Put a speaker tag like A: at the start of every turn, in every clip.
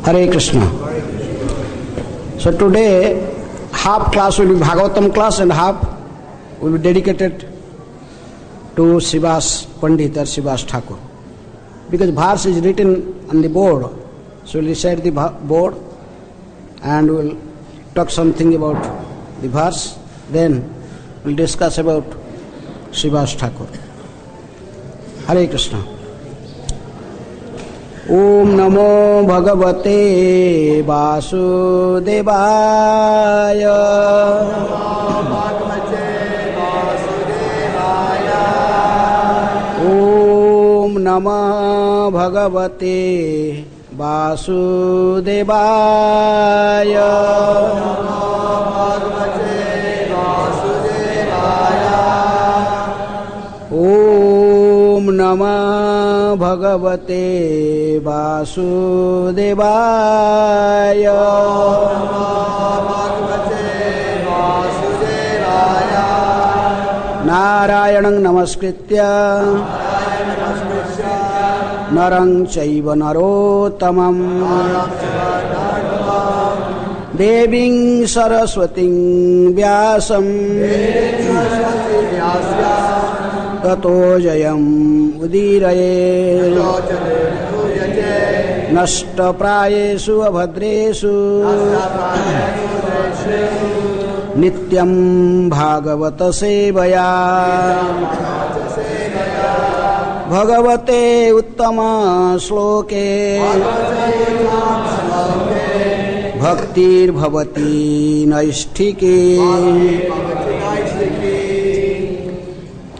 A: Hare Krishna. So today, half class will be Bhagavatam class and half will be dedicated to Srivas Pandit or Srivas Thakur. Because verse is written on the board, so we'll recite the board and we'll talk something about the verse. Then we'll discuss about Srivas Thakur. Hare Krishna. Om Namo Bhagavate Vasudevaya. Om Namo Bhagavate Vasudevaya. Om Namah Bhagavate Vasudevaya. Narayanang Namaskritya Narang Chaiva Narottamam Deving Saraswating Vyasam Tato Jayam Udiraye Nashta Prayesu Abhadresu Nityam Bhagavata Sevaya Bhagavate Uttama Sloke Bhaktir Bhavati Naisthike.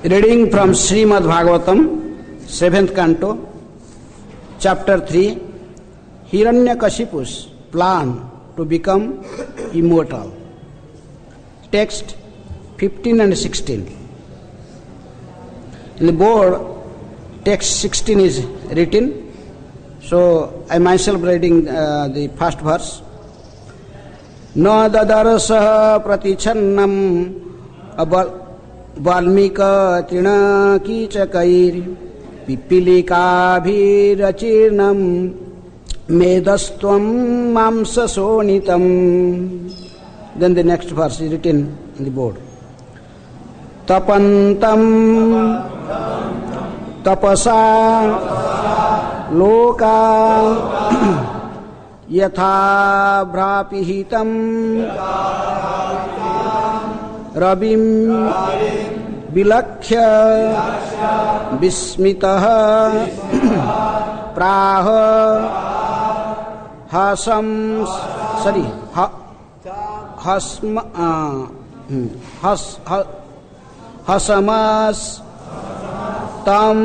A: Reading from Srimad Bhagavatam, 7th canto, chapter 3, Hiranyakashipu's plan to become immortal. Text 15 and 16. In the board, text 16 is written, so I myself reading the first verse. Na dadarasa pratichannam Valmika trina kichakair pipilikaabhirachirnam medastvam mamsasonitam. Then the next verse is written on the board. Tapantam tapasa loka yatha bhrapihitam Rabim Bilakhya Bismitah Praha Hasam Hasamas Tam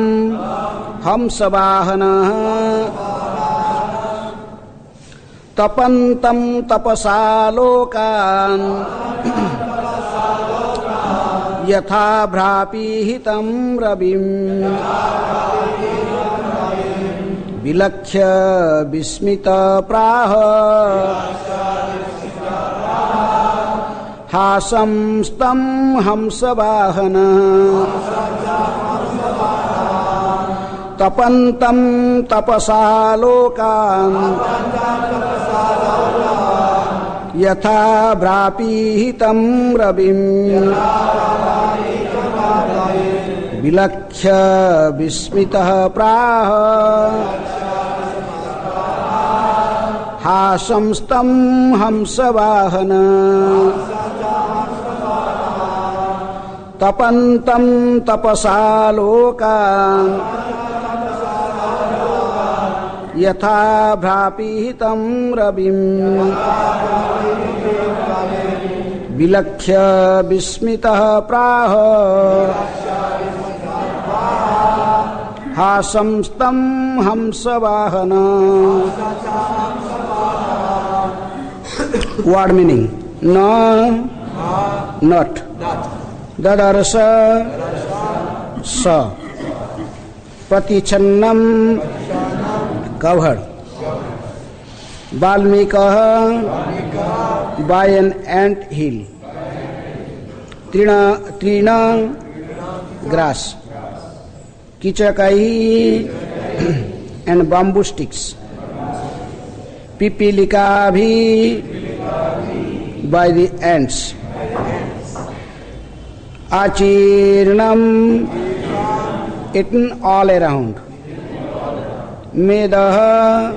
A: Hamsavahana Tapantam tapasalokan Yatha bhrapihitam rabim Vilakhya bismita praha Hasam stam hamsavahana Tapantam tapasalokan Yatha bhrapihitam rabim Vilakhya bismitah praha Hasam stam hamsavahana Tapantam tapasalokan Yatha bhrapihitam rabim Vilakhya bismitah praha Hasam stam hamsavahana. Word meaning. Na, not. Dadarasa, sa. Pratichannam, covered. Valmika, by an ant hill. Trina, grass. Kichakai and bamboo sticks. Pipilika by the ants. Achirnam eaten all around. Medaha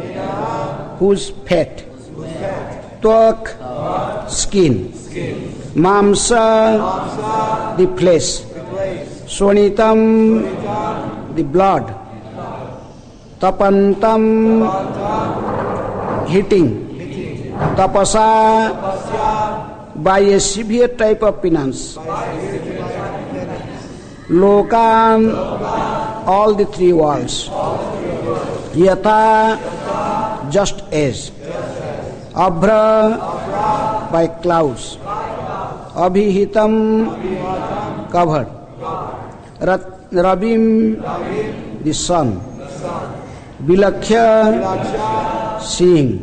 A: whose fat. Tvak skin. Mamsa the flesh. Swanitam the blood. Tapantam heating. Tapasa by a severe type of penance. Lokan all the three worlds. Yata just as. Abhra by clouds. Abhihitam covered. Rabim the sun. Vilakhya seeing.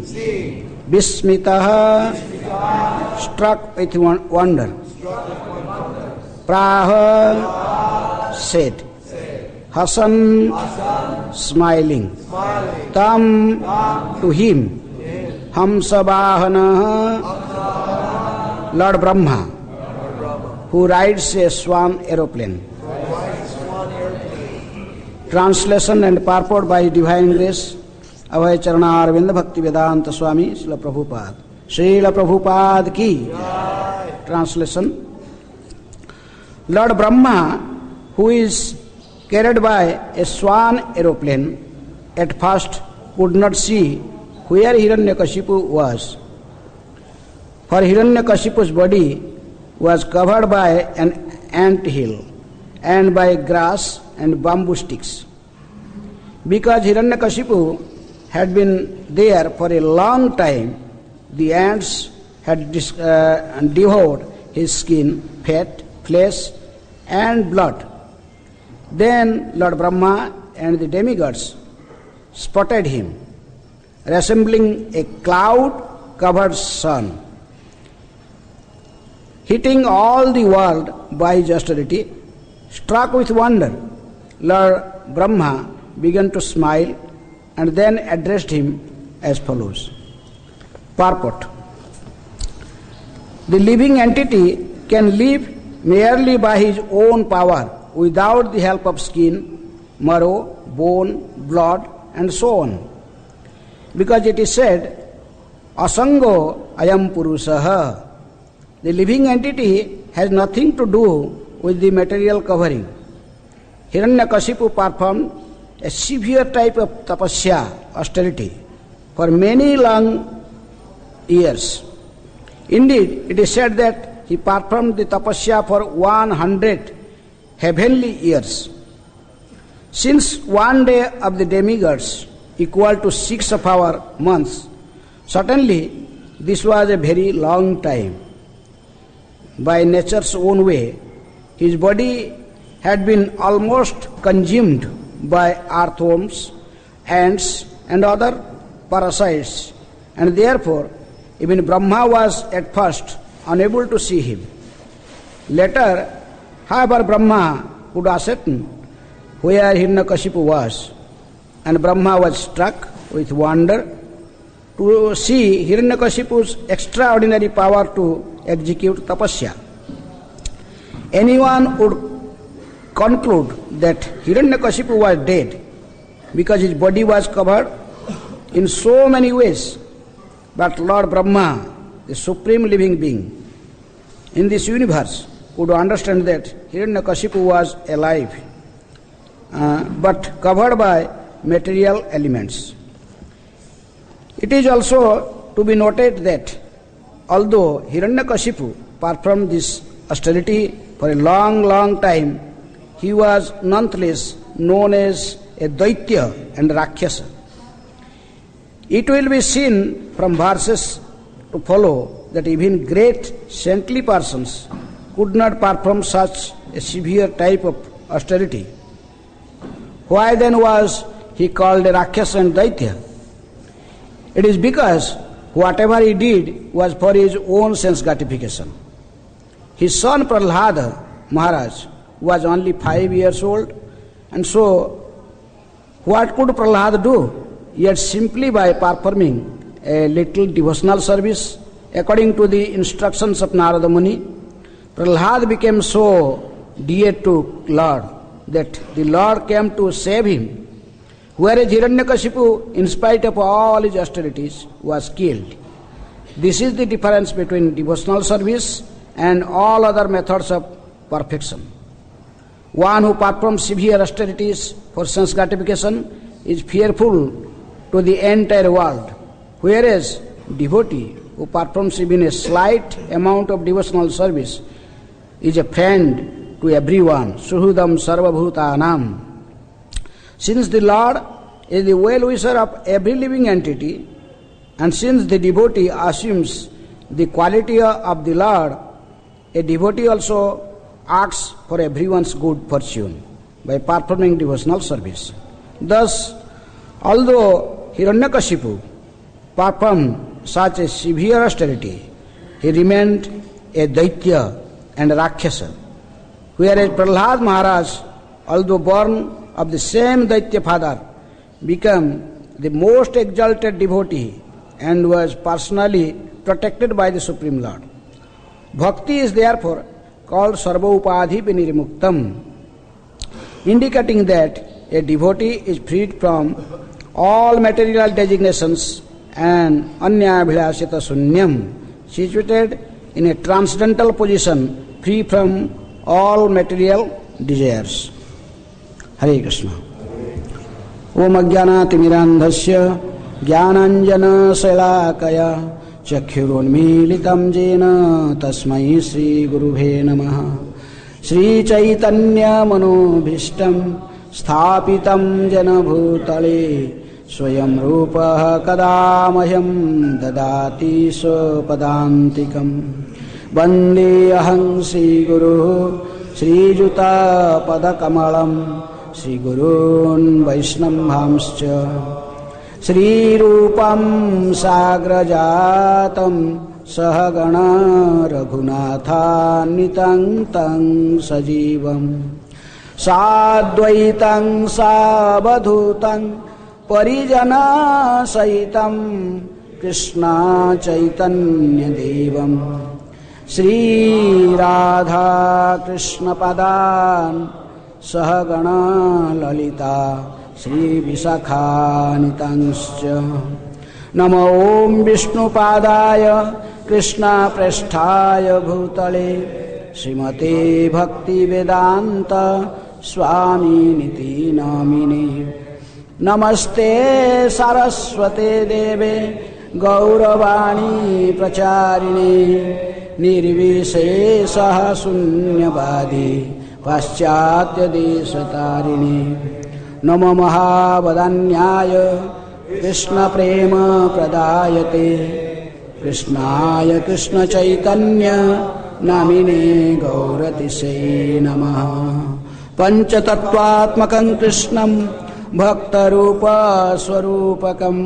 A: Vismitaha struck with wonder. Praha said. Hasan smiling. Tam to him. Hamsabahana Lord Brahma, who rides a swan aeroplane. Translation and purport by Divine Grace, Abhay Charana Arvinda Bhakti Vedanta Swami, Srila Prabhupada. Srila Prabhupada ki. Translation. Lord Brahma, who is carried by a swan aeroplane, at first could not see where Hiranyakashipu was. For Hiranyakashipu's body was covered by an ant hill and by grass and bamboo sticks. Because Hiranyakashipu had been there for a long time, the ants had devoured his skin, fat, flesh and blood. Then Lord Brahma and the demigods spotted him, resembling a cloud-covered sun, hitting all the world by his austerity. Struck with wonder, Lord Brahma began to smile and then addressed him as follows. Purport. The living entity can live merely by his own power without the help of skin, marrow, bone, blood and so on. Because it is said, Asango ayam purusaha. The living entity has nothing to do with the material covering. Hiranyakashipu performed a severe type of tapasya, austerity, for many long years. Indeed, it is said that he performed the tapasya for 100 heavenly years. Since one day of the demigods equal to 6 of our months, certainly this was a very long time. By nature's own way, his body had been almost consumed by earthworms, ants and other parasites, and therefore even Brahma was at first unable to see him. Later, however, Brahma could ascertain where Hiranyakashipu was, and Brahma was struck with wonder to see Hiranyakashipu's extraordinary power to execute tapasya. Anyone would conclude that Hiranyakashipu was dead because his body was covered in so many ways. But Lord Brahma, the supreme living being in this universe, could understand that Hiranyakashipu was alive, but covered by material elements. It is also to be noted that although Hiranyakashipu performed this austerity for a long time, he was nonetheless known as a Daitya and Rakshasa. It will be seen from verses to follow that even great saintly persons could not perform such a severe type of austerity. Why then was he called a Rakshasa and Daitya? It is because whatever he did was for his own sense gratification. His son Prahlada Maharaj was only 5 years old, and so what could Prahlada do? Yet simply by performing a little devotional service according to the instructions of Narada Muni. Prahlad became so dear to Lord that the Lord came to save him, whereas Hiranyakashipu, in spite of all his austerities, was killed. This is the difference between devotional service and all other methods of perfection. One who performs severe austerities for sense gratification is fearful to the entire world, whereas devotee who performs even a slight amount of devotional service is a friend to everyone. Suhudam sarvabhutanam. Since the Lord is the well-wisher of every living entity, and since the devotee assumes the quality of the Lord, a devotee also asks for everyone's good fortune by performing devotional service. Thus, although Hiranyakashipu performed such a severe austerity, he remained a Daitya and a Rakshasa, whereas Prahlad Maharaj, although born of the same Daitya father, became the most exalted devotee and was personally protected by the Supreme Lord. Bhakti is therefore called Sarva Upadhi Vinirmuktam, indicating that a devotee is freed from all material designations and Anyabhilasita Sunyam, situated in a transcendental position, free from all material desires. Hare Krishna. Om Ajnanaatimirandhasya Jnananjana Salakaya Chakhurunmilitam Jena Tasmai Sri Gurubhe Namaha. Sri Chaitanya Manobhishtam Sthapitam Jana Bhutale Swayam Rupa Kadamahyam Dadati Sopadantikam. Vande Aham Sri Guru Sri Juta Padakamalam Sri Gurun Vaishnavamscha Sri Rupam Sagrajatam Sahagana Raghunathanitang Tang Sajivam Sadvaitang Sabadhutang Parijana Sahitam Krishna Chaitanya Devam Sri Radha Krishna Padan Sahagana Lalita Sri Visakhanitangascha. Namo Om Vishnu Padaya Krishna Prasthaya Bhutale Srimate Bhakti Vedanta Swami Niti Namine. Namaste Saraswate Deve Gauravani Pracharine Nirvishesha Sunyavadi Paschatya Desatarini. Namo Mahavadanyaya Krishna Prema Pradayate Krishnaya Krishna Chaitanya Namine Gauratise Namaha. Panchatattvatmakam Krishnam Bhaktarupa Swarupakam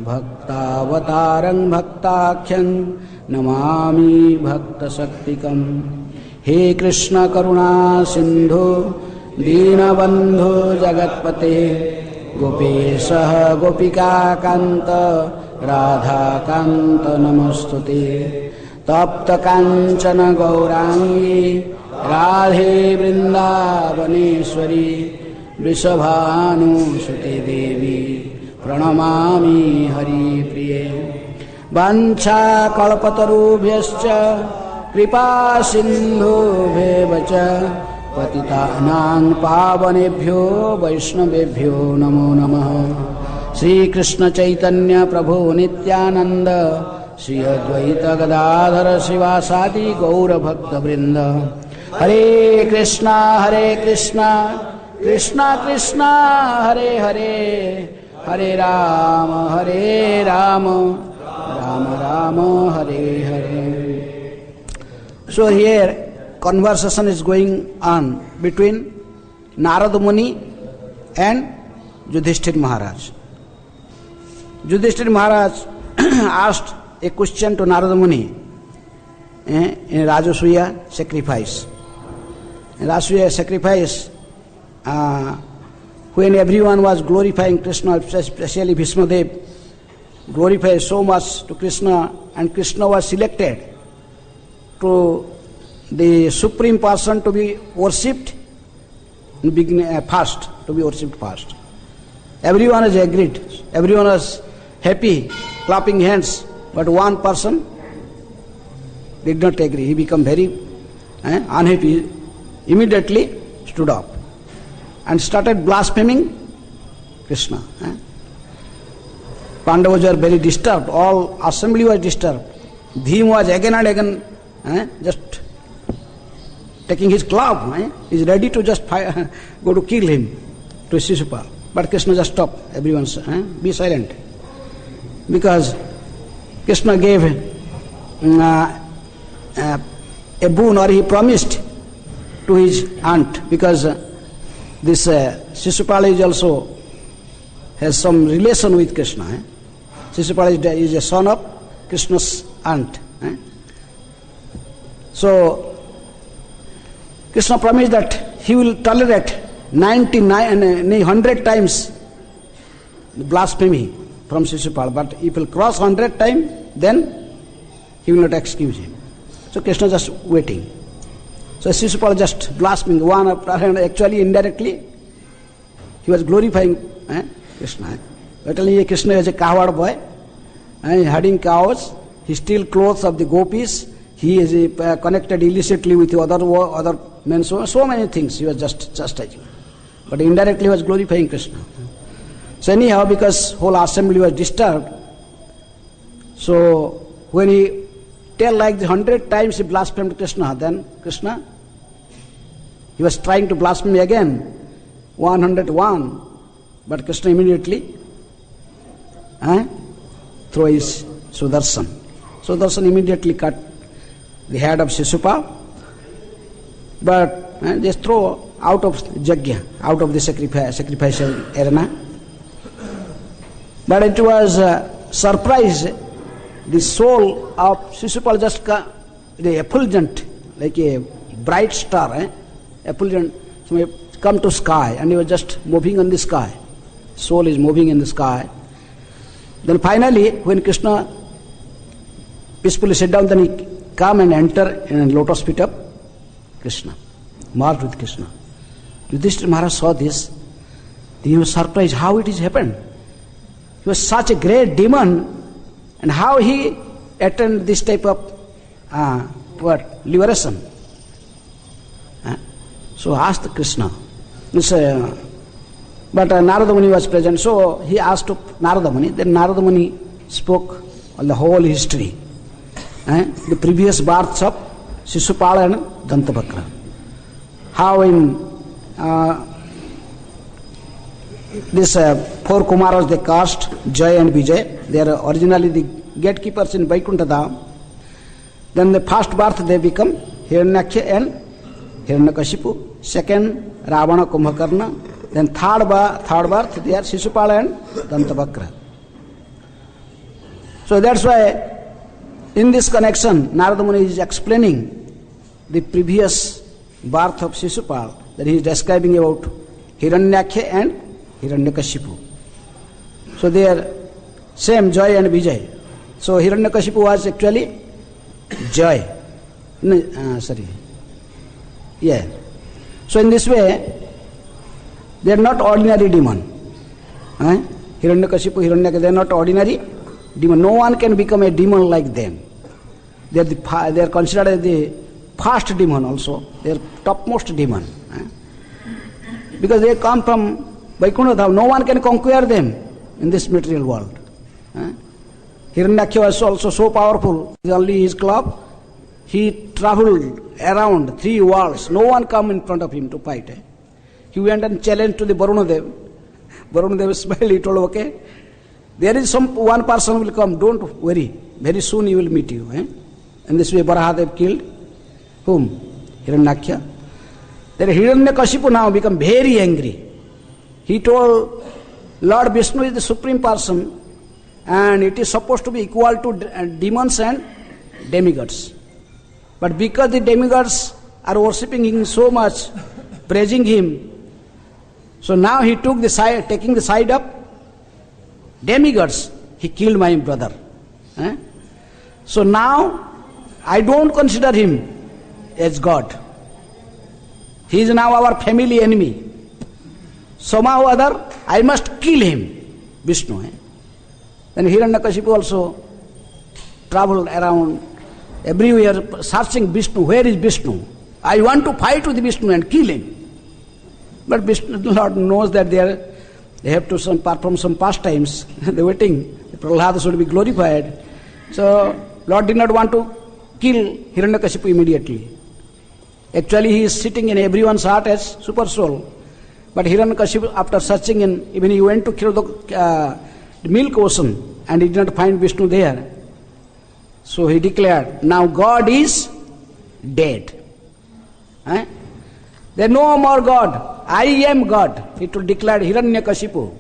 A: Bhaktavatarang Bhaktakhyam Namami Bhaktasaktikam. He Krishna Karuna Sindhu Deenabandhu Jagatpate Gopesha Gopika Kanta Radha Kanta Namostute Tapta Kanchana Gaurangi Radhe Vrindavaneshwari Vrishabhanu Suti Devi Pranamami Hari Priye. Vancha Kalpatarubhyascha Kripa Sindhu Bhevacha Patitanang Pavanebhyo Vaishnavebhyo Namo Namaha. Sri Krishna Chaitanya Prabhu Nityananda Sri Advaita Gadadhara Sivasadi Gaura Bhakta Vrinda. Hare Krishna Krishna Krishna Hare Hare Hare Rama Rama Rama Hare Hare. So here conversation is going on between Narada Muni and Yudhishthira Maharaj. Yudhishthira Maharaj asked a question to Narada Muni in Rajasuya sacrifice. In Rajasuya sacrifice, when everyone was glorifying Krishna, especially Bhishmadev, glorify so much to Krishna, and Krishna was selected to the Supreme Person to be worshipped in beginning, first, to be worshipped first. Everyone has agreed, everyone was happy, clapping hands, but one person did not agree. He became very unhappy, immediately stood up and started blaspheming Krishna. Pandavas were very disturbed, all assembly was disturbed. Bhim was again and again just taking his club, he is ready to just go to kill him, to Shishupal. But Krishna just stopped, everyone be silent. Because Krishna gave a boon, or he promised to his aunt, because this Shishupal is also has some relation with Krishna. Shishupal is a son of Krishna's aunt. So Krishna promised that he will tolerate 100 times blasphemy from Shishupal, but if he will cross 100 times, then he will not excuse him. So Krishna just waiting. So Shishupal just blaspheming one after another. Actually, indirectly, he was glorifying Krishna. Certainly, Krishna is a coward boy, herding cows. He steals clothes of the gopis. He is connected illicitly with other men. So many things he was just chastising. But indirectly he was glorifying Krishna. So anyhow, because whole assembly was disturbed, so when he tell like 100 times he blasphemed Krishna, then Krishna, he was trying to blaspheme again, 101, but Krishna immediately threw his Sudarshan. Sudarshan immediately cut the head of Shishupal, but just throw out of Yajna, out of the sacrificial arena. But it was surprise, the soul of Shishupal just the effulgent, like a bright star, effulgent, so come to sky, and he was just moving on the sky. Soul is moving in the sky. Then finally, when Krishna peacefully sat down, then he come and enter in a lotus feet of Krishna, merged with Krishna. Yudhishthira Maharaj saw this. He was surprised how it has happened. He was such a great demon, and how he attained this type of liberation. So asked Krishna. But Narada Muni was present, so he asked to Narada Muni. Then Narada Muni spoke on the whole history, the previous births of Shishupala and Dantavakra. How in this four Kumaras they cast, Jay and Vijay. They are originally the gatekeepers in Vaikuntha Dham. Then the first birth they become Hiranyaksha and Hiranyakashipu. Second, Ravana Kumbhakarna. Then third birth they are Shishupala and Dantavakra. So that's why in this connection Narada Muni is explaining the previous birth of Shishupal, that he is describing about Hiranyaksha and Hiranyakashipu. So they are same, Joy and Vijay. So Hiranyakashipu was actually Joy. So in this way, they are not ordinary demon. Hiranyakashipu, Hiranyaka, they are not ordinary demon. No one can become a demon like them. They are considered as the first demon also. They are topmost demon. Because they come from Vaikuntha Dham. No one can conquer them in this material world. Hiranyaksha was also so powerful. Only his club, he traveled around 3 worlds. No one come in front of him to fight. He went and challenged to the Varunadev. Varunadev smiled. He told, okay, there is one person will come. Don't worry. Very soon he will meet you. In this way, Varahadev killed whom? Hiranyaksha. Then Hiranyakashipu now become very angry. He told, Lord Vishnu is the Supreme Person, and it is supposed to be equal to demons and demigods. But because the demigods are worshipping him so much, praising him, so now he took the side, taking the side of demigods, he killed my brother. So now I don't consider him as God. He is now our family enemy. Somehow or other, I must kill him, Vishnu. Then Hiranyakashipu also traveled around everywhere searching Vishnu. Where is Vishnu? I want to fight with Vishnu and kill him. But Vishnu, Lord knows that they have to perform some pastimes. They are waiting. Prahlada should be glorified. So Lord did not want to kill Hiranyakashipu immediately. Actually, he is sitting in everyone's heart as super soul. But Hiranyakashipu, after searching even he went to kill the milk ocean and he did not find Vishnu there. So he declared, now God is dead. There is no more God. I am God. It will declare Hiranyakashipu.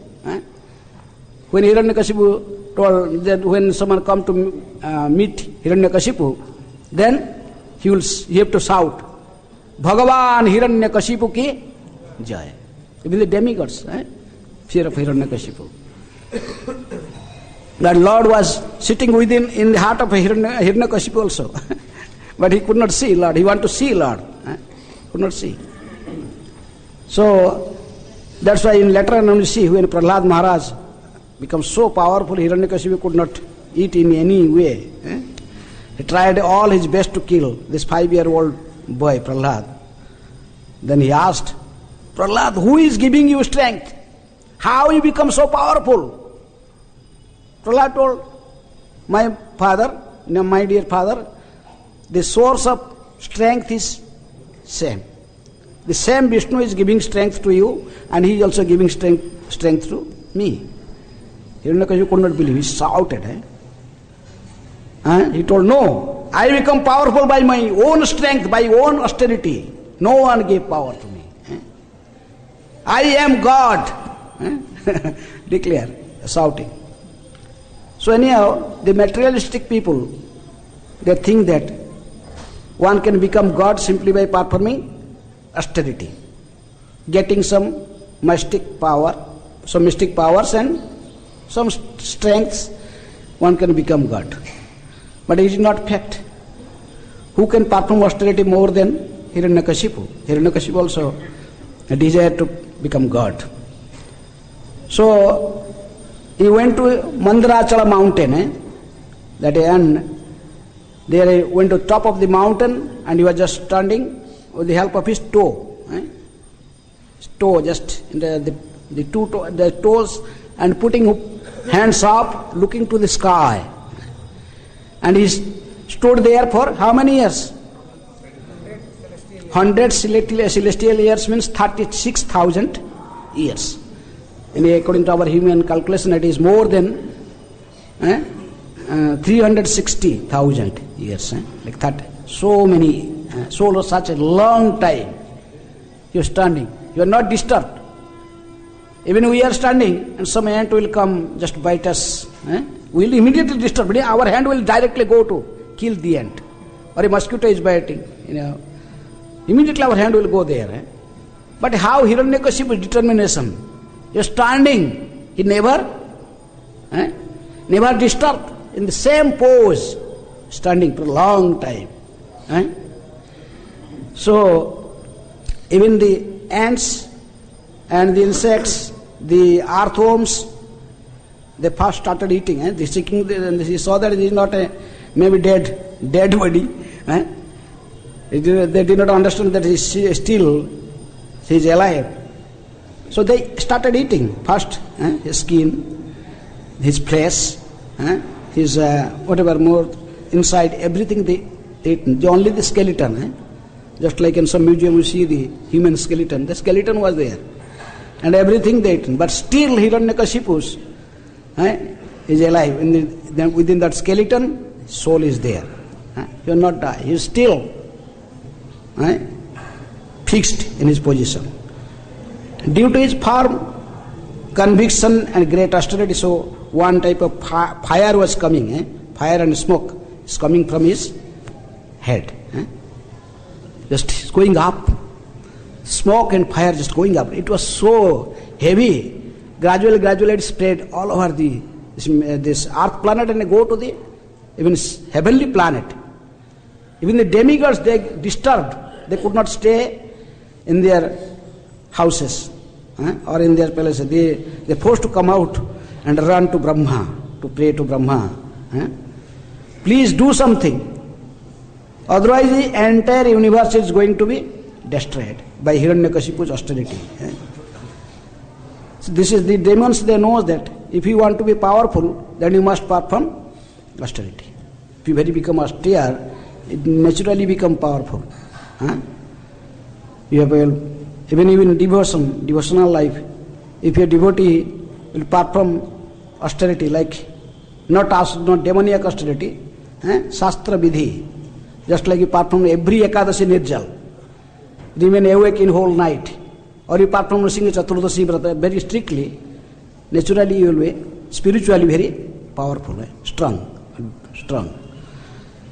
A: When Hiranyakashipu told that when someone come to meet Hiranyakashipu, then he have to shout, Bhagavan Hiranyakashipu ki jai. Even the demigods, fear of Hiranyakashipu. That Lord was sitting within in the heart of Hiranyakashipu also. But he could not see Lord. He wanted to see Lord. Could not see. So that's why in later on you see when Prahlad Maharaj becomes so powerful, Hiranyakashipu could not eat in any way. He tried all his best to kill this 5-year-old boy, Prahlad. Then he asked, Prahlad, who is giving you strength? How you become so powerful? Prahlad told, my father, my dear father, the source of strength is same. The same Vishnu is giving strength to you and he is also giving strength to me. Hiranyakashipu could not believe. He shouted. He told, no, I become powerful by my own strength, by own austerity. No one gave power to me. I am God. Declare, shouting. So anyhow, the materialistic people, they think that one can become God simply by performing austerity, getting some mystic power, some mystic powers and some strengths, one can become God. But it is not fact. Who can perform austerity more than Hiranyakashipu? Hiranyakashipu also desired to become God. So he went to Mandarachala mountain, and there he went to top of the mountain and he was just standing with the help of his toe. His toe, just the toes, and putting hands up, looking to the sky. And he stood there for how many years? 100 celestial years means 36,000 years. And according to our human calculation, it is more than 360,000 years. Like that. So many, such a long time. You are standing. You are not disturbed. Even we are standing and some ant will come just bite us. We will immediately disturb. Our hand will directly go to kill the ant. Or a mosquito is biting. Immediately our hand will go there. But how Hiranyakashipu's determination? You are standing. He never disturbed. In the same pose. Standing for a long time. So, even the ants and the insects, the earthworms, they first started eating. They he saw that it is not a maybe dead body. They did not understand that he is alive. So they started eating first his skin, his flesh, his whatever more inside, everything they ate. Only the skeleton. Just like in some museum you see the human skeleton. The skeleton was there. And everything they ate. But still Hiranyakashipu is alive. Within that skeleton, soul is there. He will not die. He is still fixed in his position. Due to his firm conviction and great austerity, so one type of fire was coming. Fire and smoke is coming from his head. Just going up. Smoke and fire just going up. It was so heavy. Gradually it spread all over the this earth planet and go to the even heavenly planet. Even the demigods, they disturbed. They could not stay in their houses or in their palaces. They forced to come out and run to Brahma, to pray to Brahma. Please do something. Otherwise the entire universe is going to be destroyed by Hiranyakashipu's austerity. So this is the demons, they know that if you want to be powerful, then you must perform austerity. If you very become austere, it naturally become powerful. You have even in devotional life, if your devotee will perform austerity, like not demoniac austerity, Shastra Vidhi, just like you perform every Ekadashi Nirjal, remain awake in whole night, or you perform Singha Chaturdashi Vrata very strictly, naturally you will be spiritually very powerful, strong.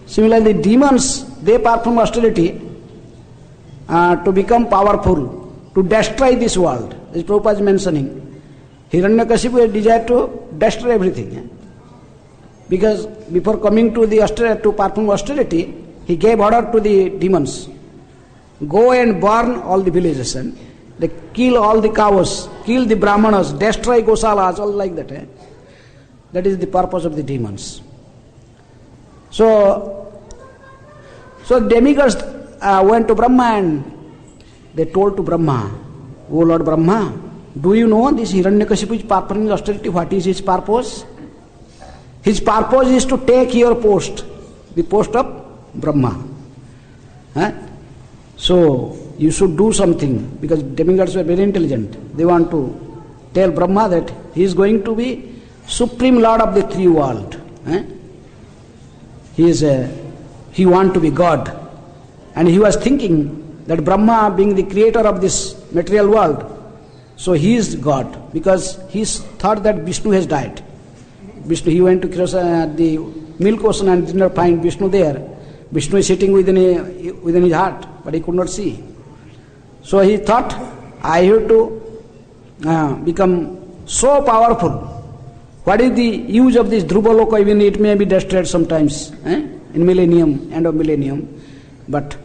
A: Similarly, the demons, they perform austerity to become powerful, to destroy this world. As Prabhupada is mentioning, Hiranyakashipu desired to destroy everything. Because before coming to the austerity, to perform austerity, he gave order to the demons, go and burn all the villages, and they kill all the cows, kill the brahmanas, destroy gosalas, all like that. That is the purpose of the demons. So demigods went to Brahma and they told to Brahma, O Lord Brahma, do you know this Hiranyakashipu is performing austerity? What is his purpose? His purpose is to take your post, the post of Brahma. So you should do something, because demigods were very intelligent. They want to tell Brahma that he is going to be supreme lord of the three world. He want to be God. And he was thinking that Brahma being the creator of this material world, so he is God, because he thought that Vishnu has died. Vishnu, he went to the milk ocean and did not find Vishnu there. Vishnu is sitting within his heart, but he could not see. So he thought, I have to become so powerful. What is the use of this Dhruva Loka? Even it may be destroyed sometimes in millennium, end of millennium. But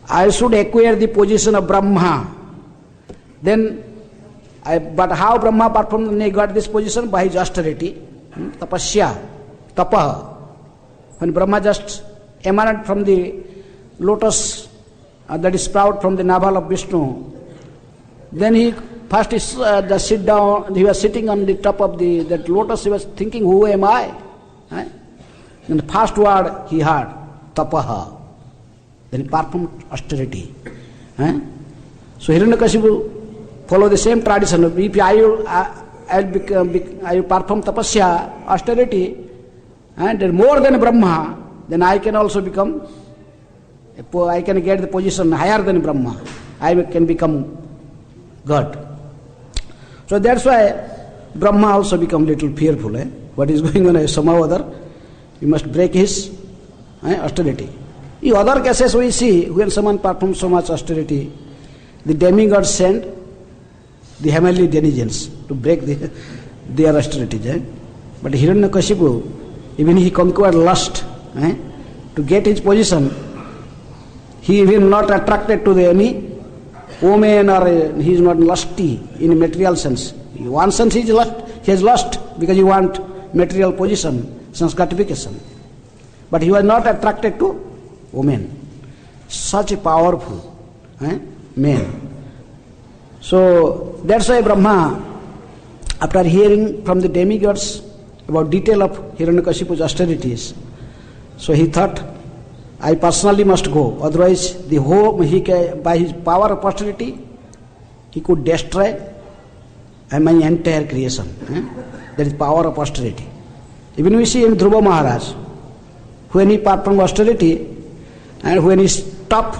A: I should acquire the position of Brahma. But how Brahma performed and he got this position? By his austerity, tapasya, tapaha. When Brahma just emanated from the lotus that is sprout from the navel of Vishnu, then he first just sit down, he was sitting on the top of that lotus, he was thinking, who am I? And the first word he heard, tapaha. Then he performed austerity. So Hiranyakashipu follow the same tradition. If I will perform tapasya, austerity, and more than Brahma, then I can also become, I can get the position higher than Brahma. I can become God. So that's why Brahma also become little fearful. What is going on somehow or other, we must break his austerity. In other cases we see, when someone performs so much austerity, the demigods send the heavenly denizens to break their austerities. But Hiranyakashipu, even he conquered lust to get his position. He is not attracted to any woman, or he is not lusty in a material sense. In one sense he has lust because he wants material position, sense gratification. But he was not attracted to women. Such a powerful man. So that's why Brahma, after hearing from the demigods about detail of Hiranyakashipu's austerities, so he thought, I personally must go, otherwise the whole, by his power of austerity, he could destroy my entire creation. That is power of austerity. Even we see in Dhruva Maharaj, when he performed austerity, and when he stopped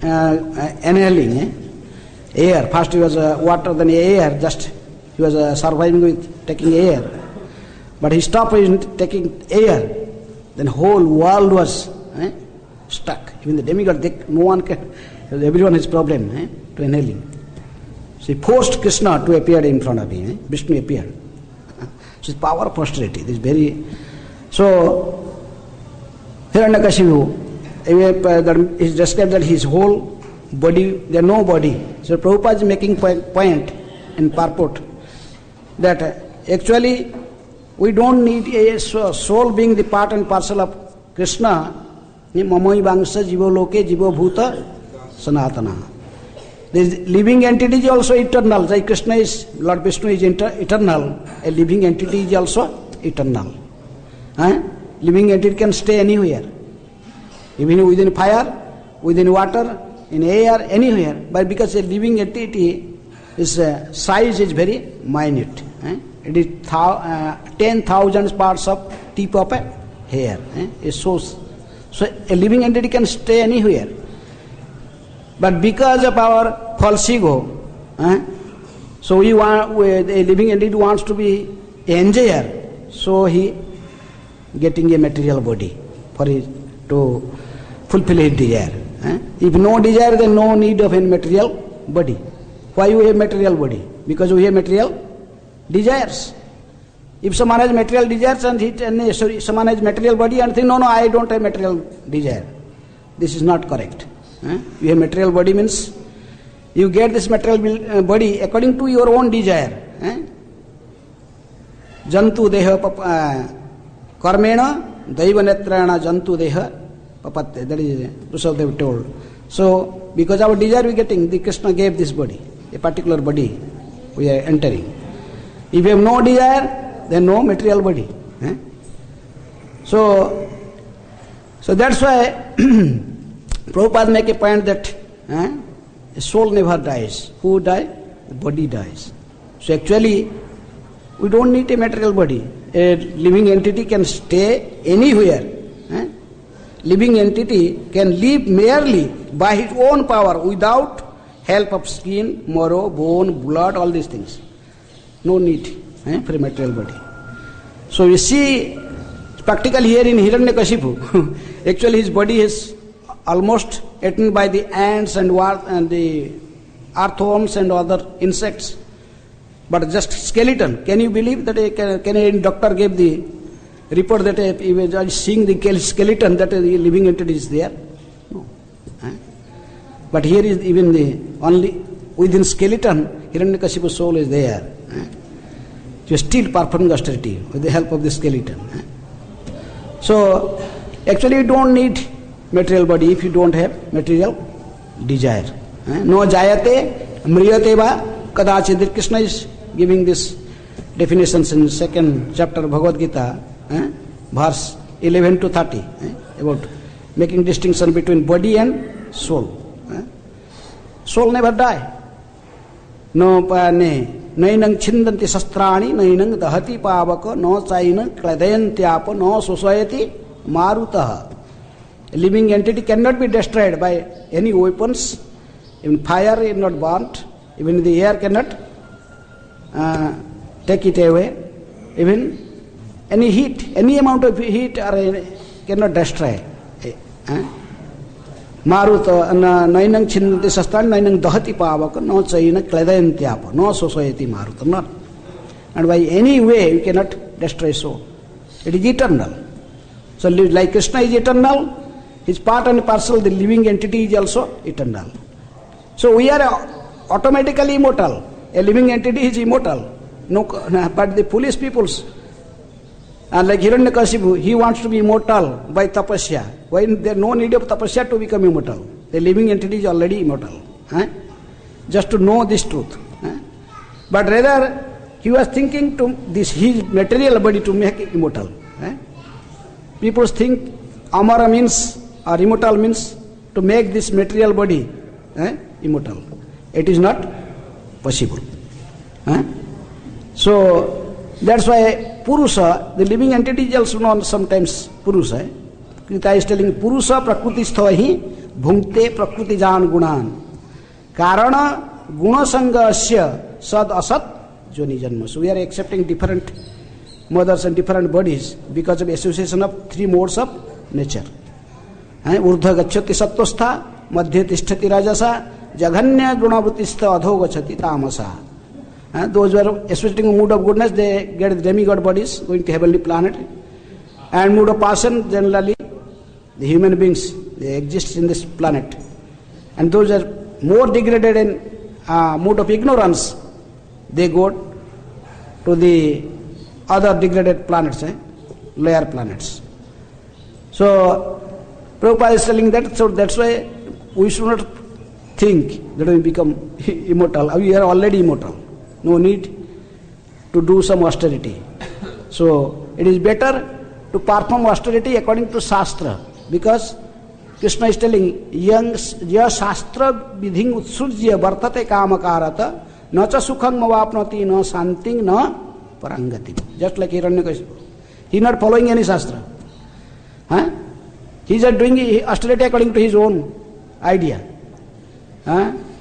A: inhaling air, first he was water, then air, just he was surviving with taking air. But he stopped taking air, then whole world was stuck. Even the demigod, no one can, everyone has problem to inhaling. So he forced Krishna to appear in front of him. Vishnu appeared. So it's power of posterity. This very so Hiranyakashipu is described that his whole body, there no body. So Prabhupada is making point in purport that actually we don't need a soul being the part and parcel of Krishna. Mamai Vangsa Jivo Loke Jivo Bhuta Sanatana. This living entity is also eternal. Like Krishna is, Lord Vishnu is eternal. A living entity is also eternal. Living entity can stay anywhere. Even within fire, within water, in air, anywhere. But because a living entity, its size is very minute. It is 10,000 parts of tip of a hair. So a living entity can stay anywhere. But because of our false ego, so a living entity wants to be an enjoyer, so he getting a material body for it to fulfill his desire. If no desire, then no need of any material body. Why we have material body? Because we have material desires. If someone has material desires and someone has material body and think, no, I don't have material desire. This is not correct. You have material body means you get this material body according to your own desire. Jantu deha karmena daiva netrana jantu deha papatte. That is Rushavdev told. So because our desire we are getting, the Krishna gave this body, a particular body we are entering. If you have no desire, then no material body. So that's why Prabhupada make a point that a soul never dies. Who dies? The body dies. So actually, we don't need a material body. A living entity can stay anywhere. Living entity can live merely by his own power without help of skin, marrow, bone, blood, all these things. No need for a material body. So you see, practically here in Hiranyakashipu, actually his body is almost eaten by the ants and the earthworms and other insects. But just skeleton. Can you believe that a doctor gave the report that he was seeing the skeleton that a living entity is there? No. But here is even the only within skeleton, Hiranyakashipu's soul is there. To still performing austerity with the help of the skeleton. So actually you don't need material body if you don't have material desire. No jayate mriyate va kadachit. Krishna is giving this definitions in second chapter of Bhagavad Gita, verse 11 to 30, about making distinction between body and soul. Soul never die. No nainang chindanti sastrani, nainang dahati pavaka, no chaina kladayantyapa, no society marutaha. A living entity cannot be destroyed by any weapons. Even fire is not burnt. Even the air cannot take it away. Even any heat, any amount of heat cannot destroy. Maruta nainang chindanti sastrani, nainang dahati pavaka, no chaina kladayantyapa, no society maruta. Not. And by any way you cannot destroy soul. It is eternal. So like Krishna is eternal, his part and parcel, the living entity is also eternal. So we are automatically immortal. A living entity is immortal. No, but the foolish peoples, like Hiranyakashipu, he wants to be immortal by tapasya. Why there is no need of tapasya to become immortal? The living entity is already immortal. Just to know this truth. But rather, he was thinking to this his material body to make it immortal. People think amara means or immortal means to make this material body immortal. It is not possible. So that's why Purusha, the living entity is also known sometimes Purusha. Gita is telling Purusha prakriti sthahi bhunkte prakriti jan gunan karana gunasangasya sad asat joni janma. So we are accepting different mothers and different bodies because of association of three modes of nature. Urdha gacchati sattostha, madhya tisthati rajasa, jaghanya gunavritistha adho gacchati tamasa. Those who are associating a mood of goodness, they get demigod bodies, going to heavenly planet. And mood of passion, generally, the human beings, they exist in this planet. And those are more degraded in mood of ignorance, they go to the other degraded planets, lower planets. So, Prabhupada is telling that, so that's why we should not think that we become immortal. We are already immortal. No need to do some austerity. So, it is better to perform austerity according to Shastra, because Krishna is telling, ya Shastra vidhing utsujya vartate kamakarata na cha sukhang mavapnati na santing na parangati. Just like Hiranyakashipu. He is not following any Shastra. He is doing austerity according to his own idea.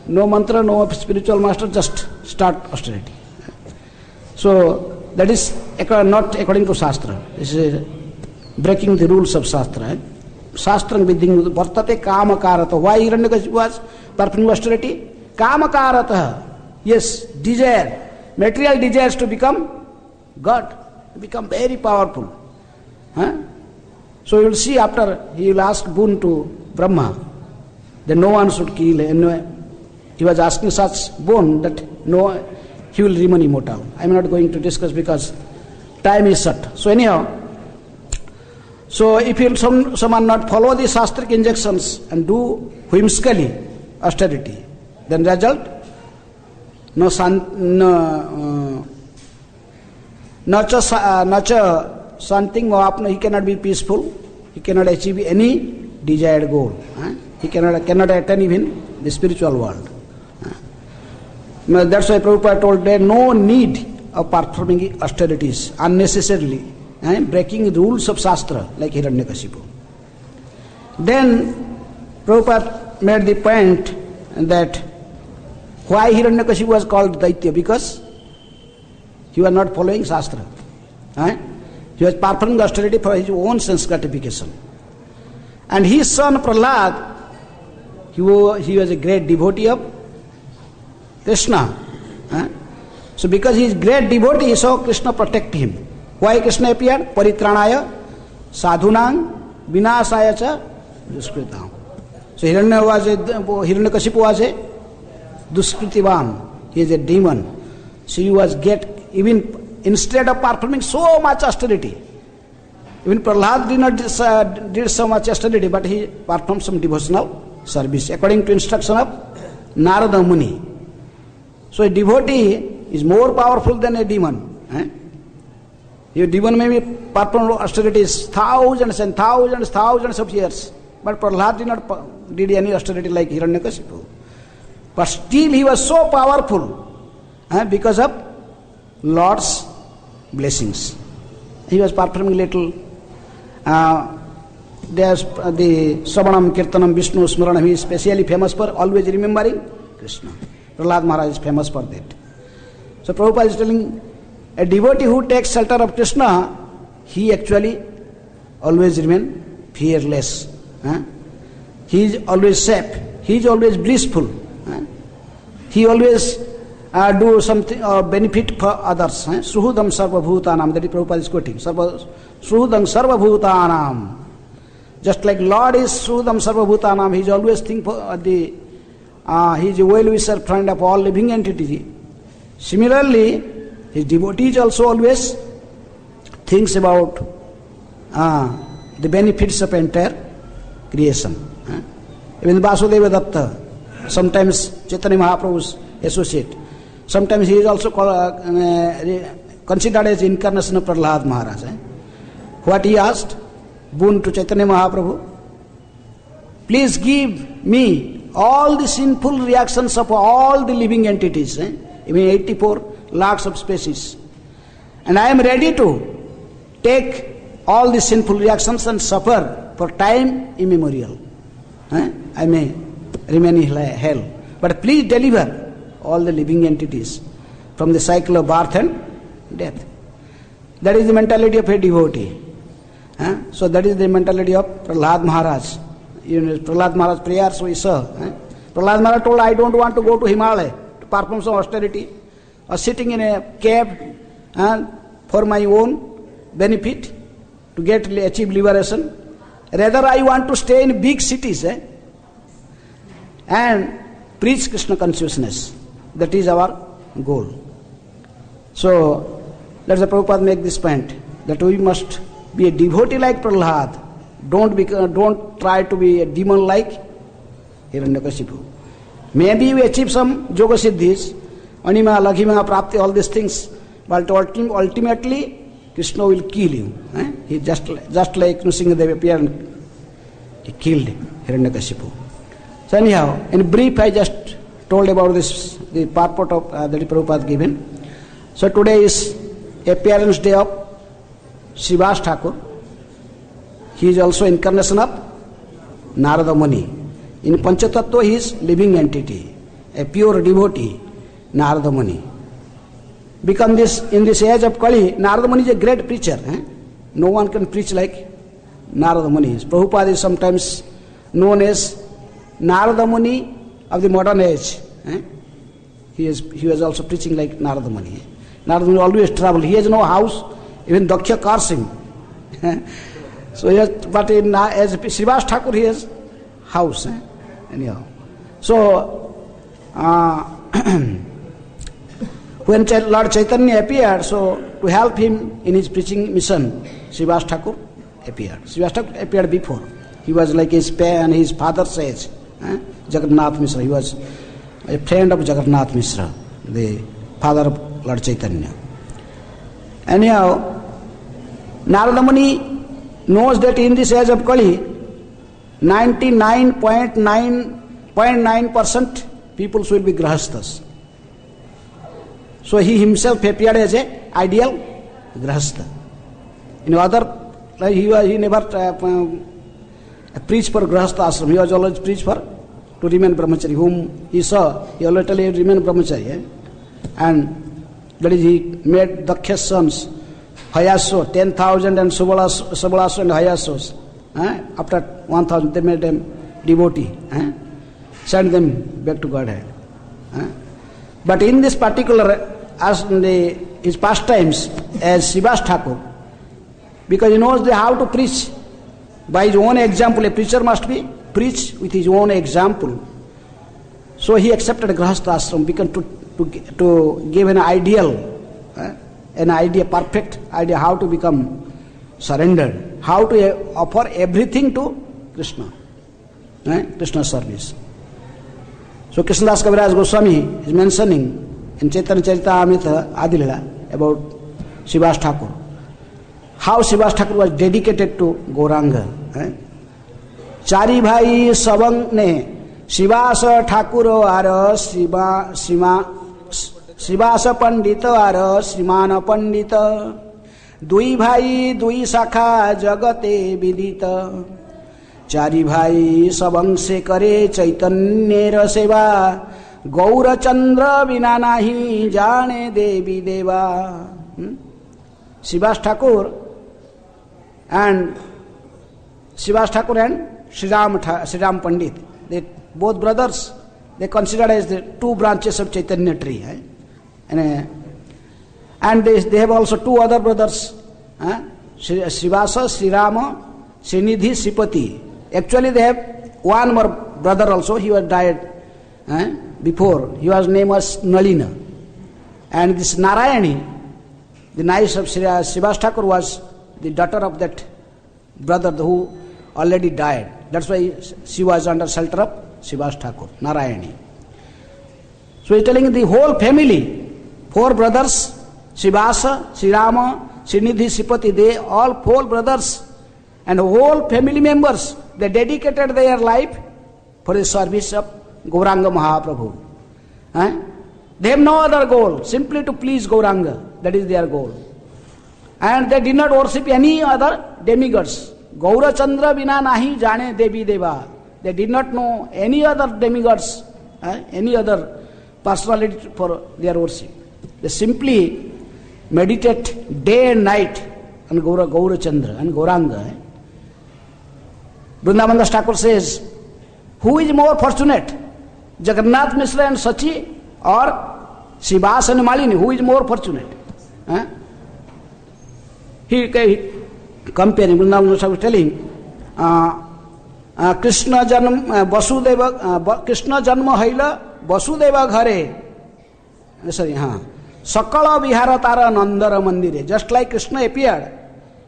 A: No mantra, no spiritual master, just start austerity. So, that is not according to Shastra. This is breaking the rules of Shastra. Shastram vidhing vartate kamakarata. Why Hiranyakashipu was performing austerity? Kamakarata. Yes, desire. Material desires to become God, to become very powerful. So you will see after he will ask boon to Brahma, that no one should kill. He was asking such boon that he will remain immortal. I am not going to discuss because time is short. So anyhow, so if someone not follow the shastric injunctions and do whimsically austerity, then result he cannot be peaceful, he cannot achieve any desired goal. He cannot attain even the spiritual world. That's why Prabhupada told there no need of performing austerities unnecessarily, breaking the rules of Shastra like Hiranyakashipu. Then Prabhupada made the point that why Hiranyakashipu was called Daitya, because he was not following Shastra. He was performing austerity for his own sense gratification. And his son Prahlad, he was a great devotee of Krishna. So because he is great devotee, so Krishna protect him. Why Krishna appeared? Paritranaya sadhunang vinasaya cha duskritam. So Hiranyakashipu was a duskritivan. He is a demon. So he was instead of performing so much austerity, even Prahlad did so much austerity, but he performed some devotional service according to instruction of Narada Muni. So a devotee is more powerful than a demon. A demon may be performed austerities thousands and thousands of years, but Prahlad did any austerity like Hiranyakashipu. But still he was so powerful because of Lord's blessings. He was performing little. There's the Sravanam, Kirtanam, Vishnu, Smaranam. He is specially famous for always remembering Krishna. Prahlad Maharaj is famous for that. So Prabhupada is telling, a devotee who takes shelter of Krishna, he actually always remain fearless. He is always safe. He is always blissful. He always do something benefit for others. Suhudam sarva bhutanam. That is Prabhupada is quoting. Suhudam sarva bhutanam. Just like Lord is Suhudam sarva bhutanam, he is always think for he is a well-wisher friend of all living entities. Similarly, his devotees also always thinks about the benefits of entire creation. Even Vasudeva Datta, sometimes Chaitanya Mahaprabhu's associate. Sometimes he is also considered as incarnation of Prahlad Maharaj. What he asked? Boon to Chaitanya Mahaprabhu. Please give me all the sinful reactions of all the living entities, even 84 lakhs of species. And I am ready to take all the sinful reactions and suffer for time immemorial. I may remain in hell. But please deliver all the living entities from the cycle of birth and death. That is the mentality of a devotee. So that is the mentality of Prahlad Maharaj. Prahlad Maharaj prayers we saw. Prahlad Maharaj told, I don't want to go to Himalaya to perform some austerity or sitting in a cave for my own benefit to achieve liberation. Rather, I want to stay in big cities and preach Krishna consciousness. That is our goal. So, let the Prabhupada make this point, that we must be a devotee like Prahlad. Don't try to be a demon like Hiranyakashipu. Maybe we achieve some yoga siddhis, anima, laghima, prapti, all these things, but ultimately Krishna will kill you. He just like Nrsimhadev appeared and he killed Hiranyakashipu. So anyhow, in brief, I just told about this, the purport of that Prabhupada given. So today is appearance day of Srivas Thakur. He is also incarnation of Narada Muni. In Panchatattva he is living entity, a pure devotee, Narada Muni. Because in this age of Kali, Narada Muni is a great preacher. No one can preach like Narada Muni. Prabhupada is sometimes known as Narada Muni of the modern age. He was also preaching like Narada Muni. Narada Muni always travel. He has no house. Even Daksha cars him. So he has, but as Srivas Thakur he has house. Anyhow. So when Lord Chaitanya appeared, so to help him in his preaching mission, Srivas Thakur appeared. Srivas Thakur appeared before. He was like his father's age. Jagannath Mishra. He was a friend of Jagannath Mishra, the father of Lord Chaitanya. Anyhow, Narada Muni knows that in this age of Kali, 99.9% people will be grahasthas. So he himself appeared as an ideal grahastha. In other, like he never preached for grahastha ashram. He was always preached for to remain brahmachari. Whom he saw, he always remained brahmachari. And that is, he made Daksha's sons, Hayaso, 10,000 and Subalaso and Hayasos. After 1,000, they made them devotee. Sent them back to Godhead. But in this particular, as in his pastimes as Srivas Thakur, because he knows how to preach by his own example. A preacher must be preach with his own example. So he accepted a grahastha ashram because to give an ideal, perfect idea how to become surrendered, how to offer everything to Krishna, Krishna's service. So Krishnadas Kaviraj Goswami is mentioning in Chaitanya Charitamrita Adilila about Srivas Thakur, how Srivas Thakur was dedicated to Gauranga. Chari bhai sabang ne Srivas Thakur are Srivas Pandita are Srimana Pandita, Dui bhai dui sakha jagate vidita, Chari bhai sabang se kare Chaitanya seva, Gaura Chandra vina nahi jane devi deva. Srivas Thakur and Sriram Pandit, they both brothers, they considered as the two branches of Chaitanya tree. And they have also two other brothers, Srivasa, Srirama, Srinidhi, Sripati. Actually they have one more brother also, he was died before, his name was Nalina. And this Narayani, the niece of Srivas Thakur, was the daughter of that brother who already died. That's why she was under shelter of Srivas Thakur, Narayani. So he's telling the whole family, 4 brothers, Srivasa, Srirama, Srinidhi, Sripati, they all 4 brothers and whole family members, they dedicated their life for the service of Gauranga Mahaprabhu. They have no other goal, simply to please Gauranga. That is their goal. And they did not worship any other demigods. Gaura Chandra vina nahi jane devi deva. They did not know any other demigods, any other personality for their worship. They simply meditate day and night on Gaura Chandra and Gauranga. Vrindavan Das Thakur says, who is more fortunate, Jagannath Mishra and Sachi or Sivas and Malini, who is more fortunate? He comparing, Vrindavan was telling, Krishna Janma Vasudeva, Krishna Janma Haila Vasudeva Ghare. Sorry, Sakala Vihara Tara Nandara Mandire. Just like Krishna appeared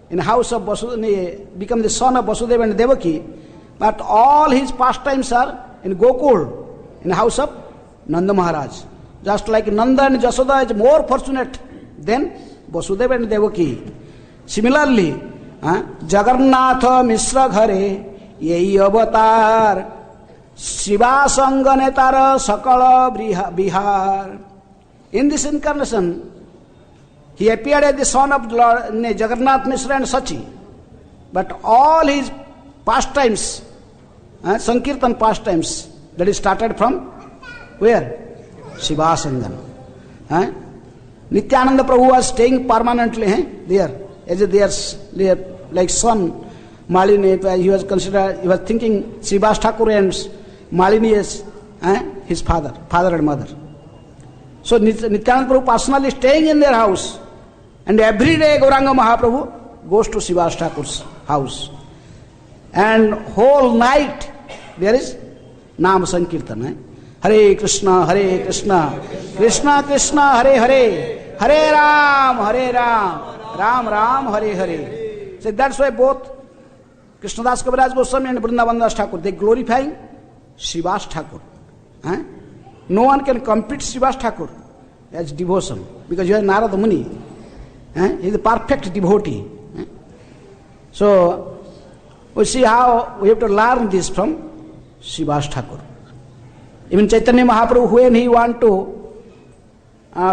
A: in the house of Vasudeva, become the son of Vasudeva and Devaki, but all his pastimes are in Gokul, in the house of Nanda Maharaj. Just like Nanda and Jasoda is more fortunate than Vasudeva and Devaki. Similarly, Jagannatha Misra Ghare Yehi Avatar Shiva Sanganetara Sakala Bihar. In this incarnation, he appeared as the son of Lord Jagannath Misra and Sachi. But all his pastimes, Sankirtan pastimes, that is started from where? Shiva Sangan. Nityananda Prabhu was staying permanently there. As their like son, Malini, he was considered, he was thinking Srivas Thakur and Malini as his father and mother. So Nityananda Prabhu personally staying in their house, and every day Gauranga Mahaprabhu goes to Srivas Thakur's house. And whole night there is Nam Sankirtan. Hare Krishna, Krishna Krishna, Hare Hare, Hare Ram, Ram Ram, Hare Hare. So that's why both Krishnadas Kaviraj Goswami and Vrindavan Das Thakur, they glorifying Srivas Thakur. No one can compete Srivas Thakur as devotion, because you are Narada Muni. He is a perfect devotee. So we see how we have to learn this from Srivas Thakur. Even Chaitanya Mahaprabhu, when he want to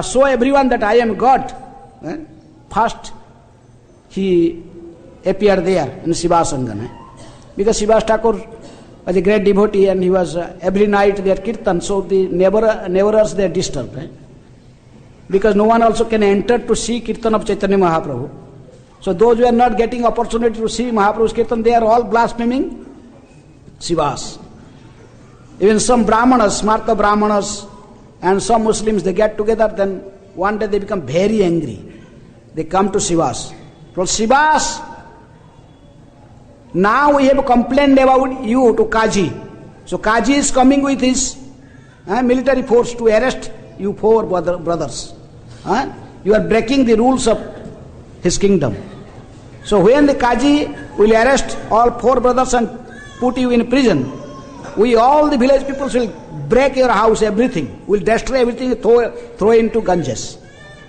A: show everyone that I am God, first he appeared there in Shiva Sangam. Because Srivas Thakur was a great devotee, and he was every night there kirtan, so the neighbors they disturbed. Because no one also can enter to see kirtan of Chaitanya Mahaprabhu. So those who are not getting opportunity to see Mahaprabhu's kirtan, they are all blaspheming Shivas. Even some Brahmanas, Smarta Brahmanas, and some Muslims, they get together, then one day they become very angry. They come to Shivas. Well, Shivas, now we have complained about you to Kaji. So Kaji is coming with his military force to arrest you four brothers. You are breaking the rules of his kingdom. So when the Kaji will arrest all four brothers and put you in prison, we all the village people will break your house, everything. We'll destroy everything, throw into Ganges.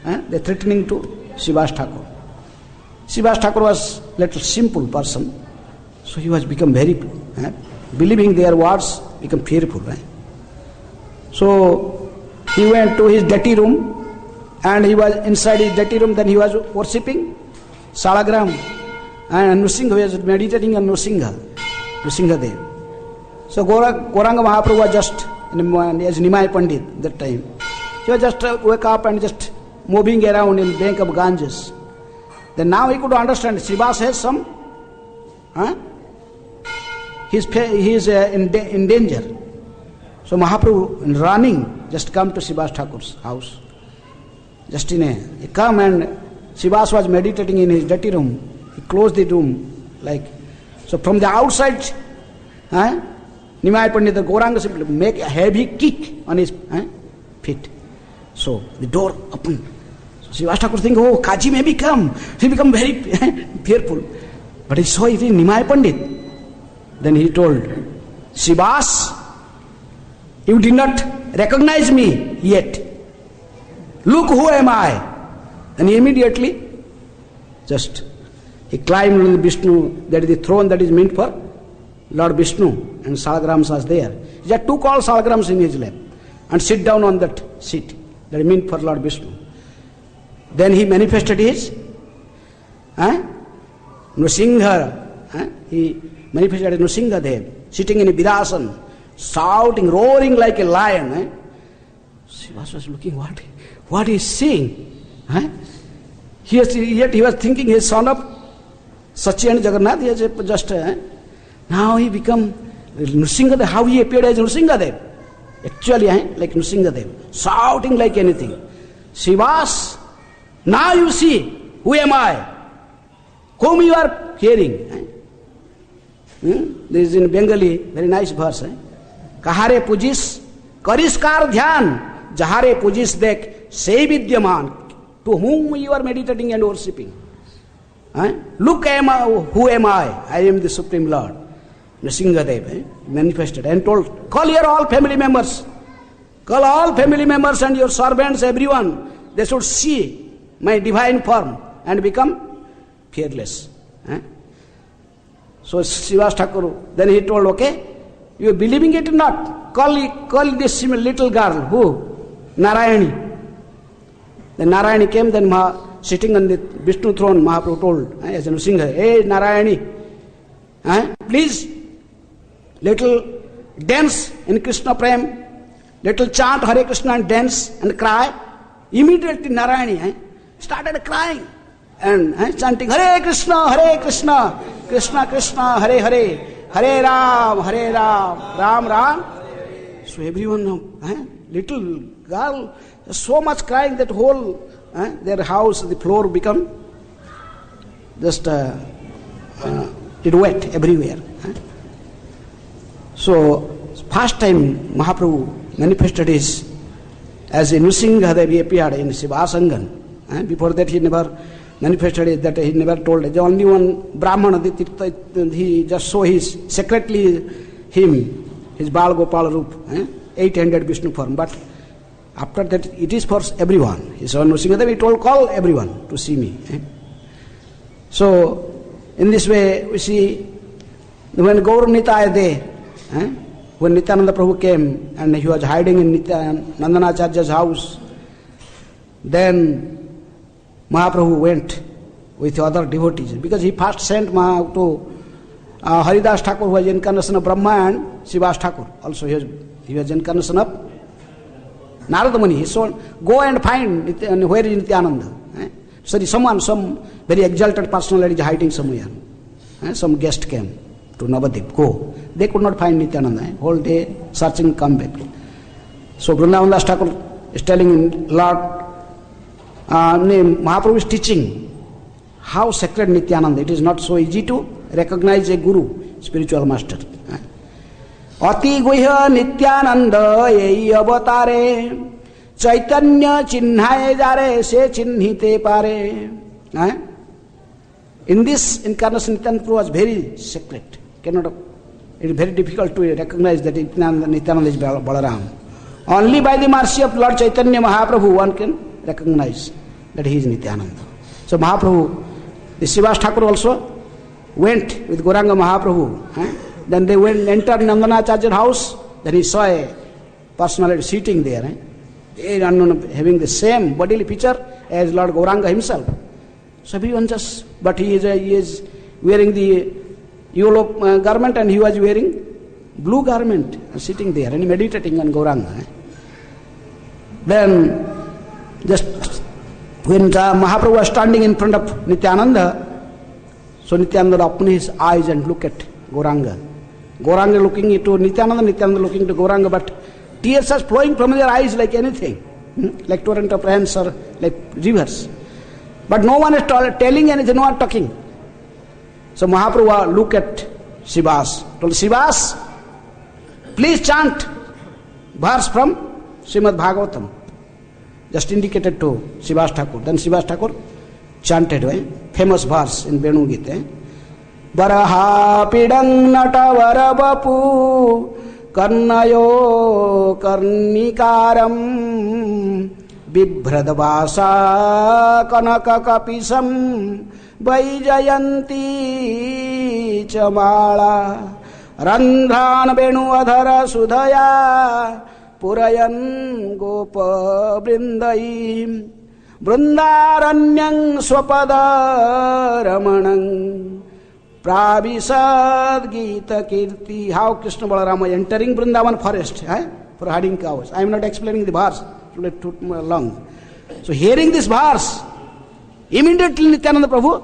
A: They're threatening to Srivas Thakur. Srivas Thakur was a little simple person. So he was become very, believing their words, become fearful. So he went to his dirty room, and he was inside his dirty room, then he was worshipping Salagram, and Nrsimha, he was meditating on Nrsimha Dev. So Gauranga Mahaprabhu was just as Nimai Pandit that time. He was just wake up and just moving around in bank of Ganges. Then now he could understand Srivas has some, he is in danger. So Mahaprabhu running just come to Srivas Thakur's house. Just he come, and Srivas was meditating in his dirty room. He closed the room like so. From the outside, Nimai Pandit, the Gauranga simply make a heavy kick on his feet. So the door opened. So Srivas Thakur think, oh, Kaji may come. He become very fearful. But he saw it in Nimai Pandit. Then he told, Srivas, you did not recognize me yet. Look who am I. And he immediately just he climbed on the Vishnu, that is the throne that is meant for Lord Vishnu, and Salagrams was there. He had two called Salagrams in his lap, and sit down on that seat that is meant for Lord Vishnu. Then he manifested his Nrsimha. He manifested as Nrsimha Dev, sitting in a Virasana, shouting, roaring like a lion. Srivas was looking, what he is seeing? Yet he was thinking he is son of Sachi and Jagannath. He has just now he become Nrsimha Dev. How he appeared as Nrsimha Dev? Actually, like Nrsingadev, shouting like anything. Sivas, now you see, who am I? Whom you are hearing? This is in Bengali, very nice verse. Kahare pujis, kariskar dhyan, jahare pujis dek, se vidyaman, to whom you are meditating and worshipping. Look, who am I? I am the Supreme Lord. Nrsingadev manifested and told, call your all family members. Call all family members and your servants, everyone. They should see my divine form and become fearless. So Srivas Thakur, then he told, okay, you are believing it or not? Call this little girl, who? Narayani. Then Narayani came, then sitting on the Vishnu throne, Mahaprabhu told, as a singer, hey Narayani, please, little dance in Krishna Prem, little chant Hare Krishna and dance and cry. Immediately Narayani started crying and chanting Hare Krishna, Krishna Krishna, Hare Hare, Hare Ram, Ram Ram. So everyone, little girl, so much crying that whole their house, the floor become just it wet everywhere. So first time Mahaprabhu manifested his as a Nrsingadev, he appeared in Sivasangan. Before that he never manifested it, that he never told. The only one Brahmana, he just saw his secretly him, his Bal Gopal Roop, 800 Vishnu form. But after that it is for everyone. He saw Nrsingadev, he told, call everyone to see me. So in this way we see when Gaur Nitaya Day, when Nityananda Prabhu came and he was hiding in Nandanacharya's house, then Mahaprabhu went with other devotees, because he first sent to Haridas Thakur, who was incarnation of Brahma, and Srivas Thakur also he was incarnation of Narada Muni. He told, go and find where is Nityananda. Some very exalted personality is hiding somewhere. Some guest came to Navadip. Go. They could not find Nityananda. Whole day searching, come back. So Vrindavan Das Thakur is telling Lord, Mahaprabhu is teaching how sacred Nityananda. It is not so easy to recognize a guru, spiritual master. Ati guhya Nityananda yei avatare Chaitanya chinhaye jare se chinhite pare. In this incarnation, Nityananda Prabhu was very sacred. It is very difficult to recognize that Nityananda is Balaram. Only by the mercy of Lord Chaitanya Mahaprabhu one can recognize that he is Nityananda. So Mahaprabhu, the Srivas Thakur also went with Gauranga Mahaprabhu. Then they entered Nandanacharya's house. Then he saw a personality sitting there. They are having the same bodily feature as Lord Gauranga himself. So everyone just, but he is wearing the yellow garment and he was wearing blue garment, sitting there and meditating on Gauranga. Then just when Mahaprabhu was standing in front of Nityananda, so Nityananda opened his eyes and looked at Gauranga. Gauranga looking into Nityananda, Nityananda looking to Gauranga, but tears are flowing from their eyes like anything, like torrent of rains or like rivers. But no one is telling anything, no one talking. So Mahaprabhu looked at Srivas, told Srivas, please chant verse from Srimad Bhagavatam. Just indicated to Srivas Thakur. Then Srivas Thakur chanted famous verse in Venu Gita. Varaha pidang nata varabapu karnayo karnikaram bibhradvasa kanaka kapisam vaijayanti chamala randhan venu adhara sudhaya purayan gopa vrindai vrindaranyang swapada ramanang pravisad gita kirti. How Krishna Balarama entering Vrindavan forest for herding cows. I am not explaining the verse, it will take too long. So hearing this verse, immediately Nityananda Prabhu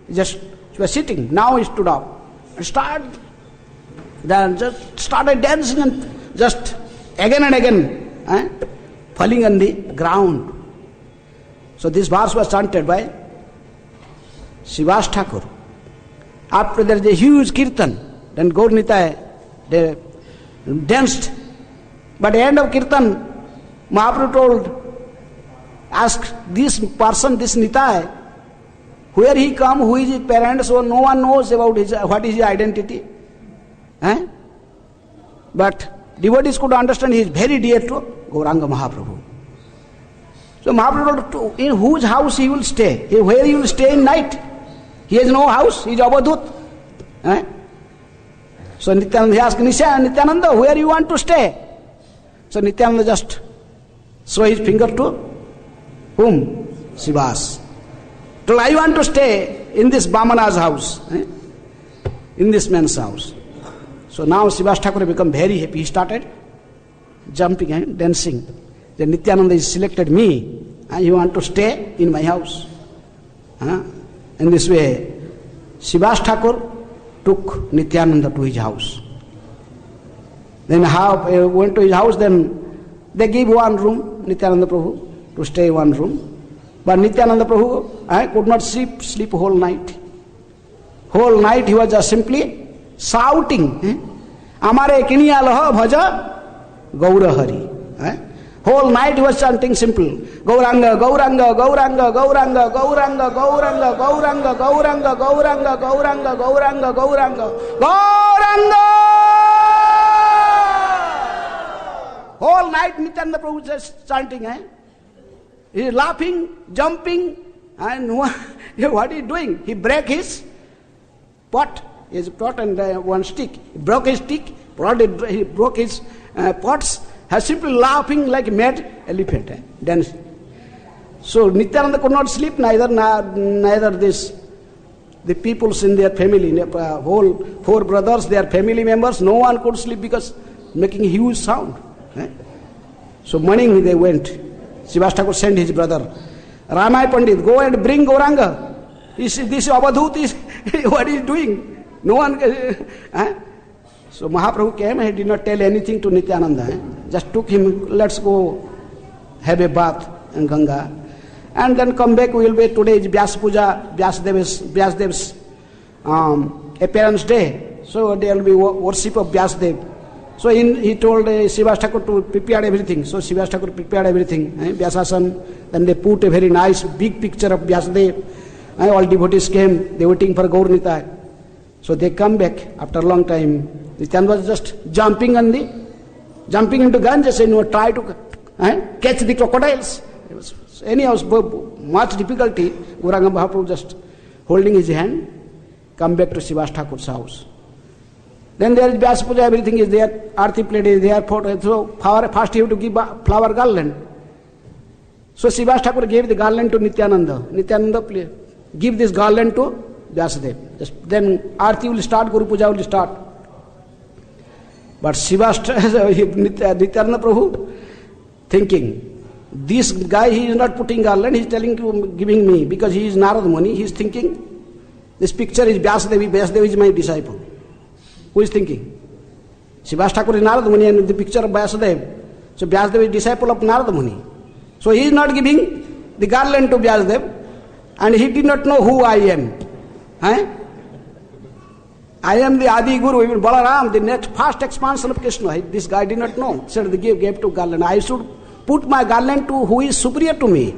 A: he was sitting. Now he stood up and started dancing and just again and again falling on the ground. So this verse was chanted by Srivas Thakur. After there is a huge kirtan, then Gaur Nitai, they danced. But at the end of kirtan, Mahaprabhu told, ask this person, this Nitai, where he come, who is his parents, so no one knows about what is his identity. But devotees could understand he is very dear to Gauranga Mahaprabhu. So Mahaprabhu told, in whose house he will stay, where he will stay in night. He has no house, he is Avadhut. So Nityananda, he asked Nityananda, where you want to stay? So Nityananda just show his finger to whom? Srivas. Told, I want to stay in this Bhamana's house, in this man's house. So now Srivas Thakur become very happy. He started jumping and dancing. Then Nityananda has selected me, and you want to stay in my house. In this way, Srivas Thakur took Nityananda to his house. Then went to his house, then they gave one room, Nityananda Prabhu, to stay one room. But Nityananda Prabhu could not sleep whole night. Whole night he was just simply shouting, Amare kiniya laha bhaja Gaura Hari. Whole night he was chanting simple, Gauranga, Gauranga, Gauranga, Gauranga, Gauranga, Gauranga, Gauranga, Gauranga, Gauranga, Gauranga, Gauranga, Gauranga, Gauranga. Whole night Nityananda Prabhu was just chanting. He is laughing, jumping, and what is he doing? He break his pot, his pot and one stick. He broke his stick, he broke his pots. Has simply laughing like a mad elephant, dancing. So Nityananda could not sleep, neither the peoples in their family, whole 4 brothers, their family members, no one could sleep because making huge sound. So morning they went. Srivas Thakur sent his brother, Ramai Pandit, go and bring Gauranga. This Avadhut is what he is doing. No one. So Mahaprabhu came, he did not tell anything to Nityananda. Just took him, let's go have a bath in Ganga. And then come back, we will be, today is Vyas Puja, Vyasdev's appearance day. So there will be worship of Vyasdev. So he told Srivas Thakur to prepare everything. So Srivas Thakur prepared everything, Vyasasan. Then they put a very nice big picture of Vyasdev. All devotees came, they were waiting for Gaur Nitai. So they come back after a long time. Nityananda was just jumping into Ganges and try to catch the crocodiles. Anyhow, much difficulty. Gauranga Mahaprabhu just holding his hand, come back to Srivas Thakur's house. Then there is Vyas Puja, everything is there, Arti plate is there, so first you have to give flower garland. So Srivas Thakur gave the garland to Nityananda. Nityananda give this garland to Vyasadev. Then Arti will start, Guru Puja will start. But Nityananda Prabhu thinking, this guy, he is not putting garland, he is giving me, because he is Narad Muni, he is thinking, this picture is Vyasadevi, Vyasadevi is my disciple. Who is thinking? Srivas Thakur is Narad Muni and the picture of Vyasadev. So Vyasadev is disciple of Narad Muni. So he is not giving the garland to Vyasadev, and he did not know who I am. I am the Adi Guru, even Balaram, the next first expansion of Krishna. This guy did not know. Said they gave to garland. I should put my garland to who is superior to me.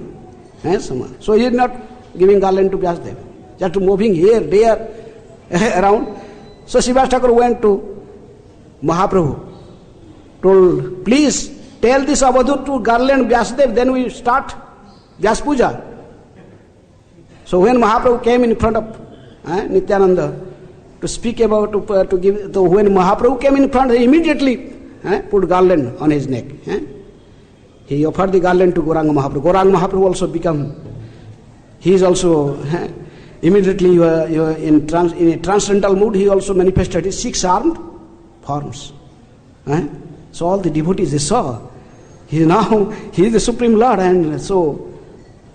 A: So he is not giving garland to Vyasadev. Just moving here, there, around. So Srivas Thakur went to Mahaprabhu, told, please tell this Avadhut to garland Vyasadev, then we start Vyas Puja. So when Mahaprabhu came in front of Nityananda to speak about, to give, so when Mahaprabhu came in front, he immediately put garland on his neck. He offered the garland to Gauranga Mahaprabhu. Gauranga Mahaprabhu also become, he is also, immediately in a transcendental mood, he also manifested his 6 armed forms. So all the devotees, they saw, he is the Supreme Lord, and so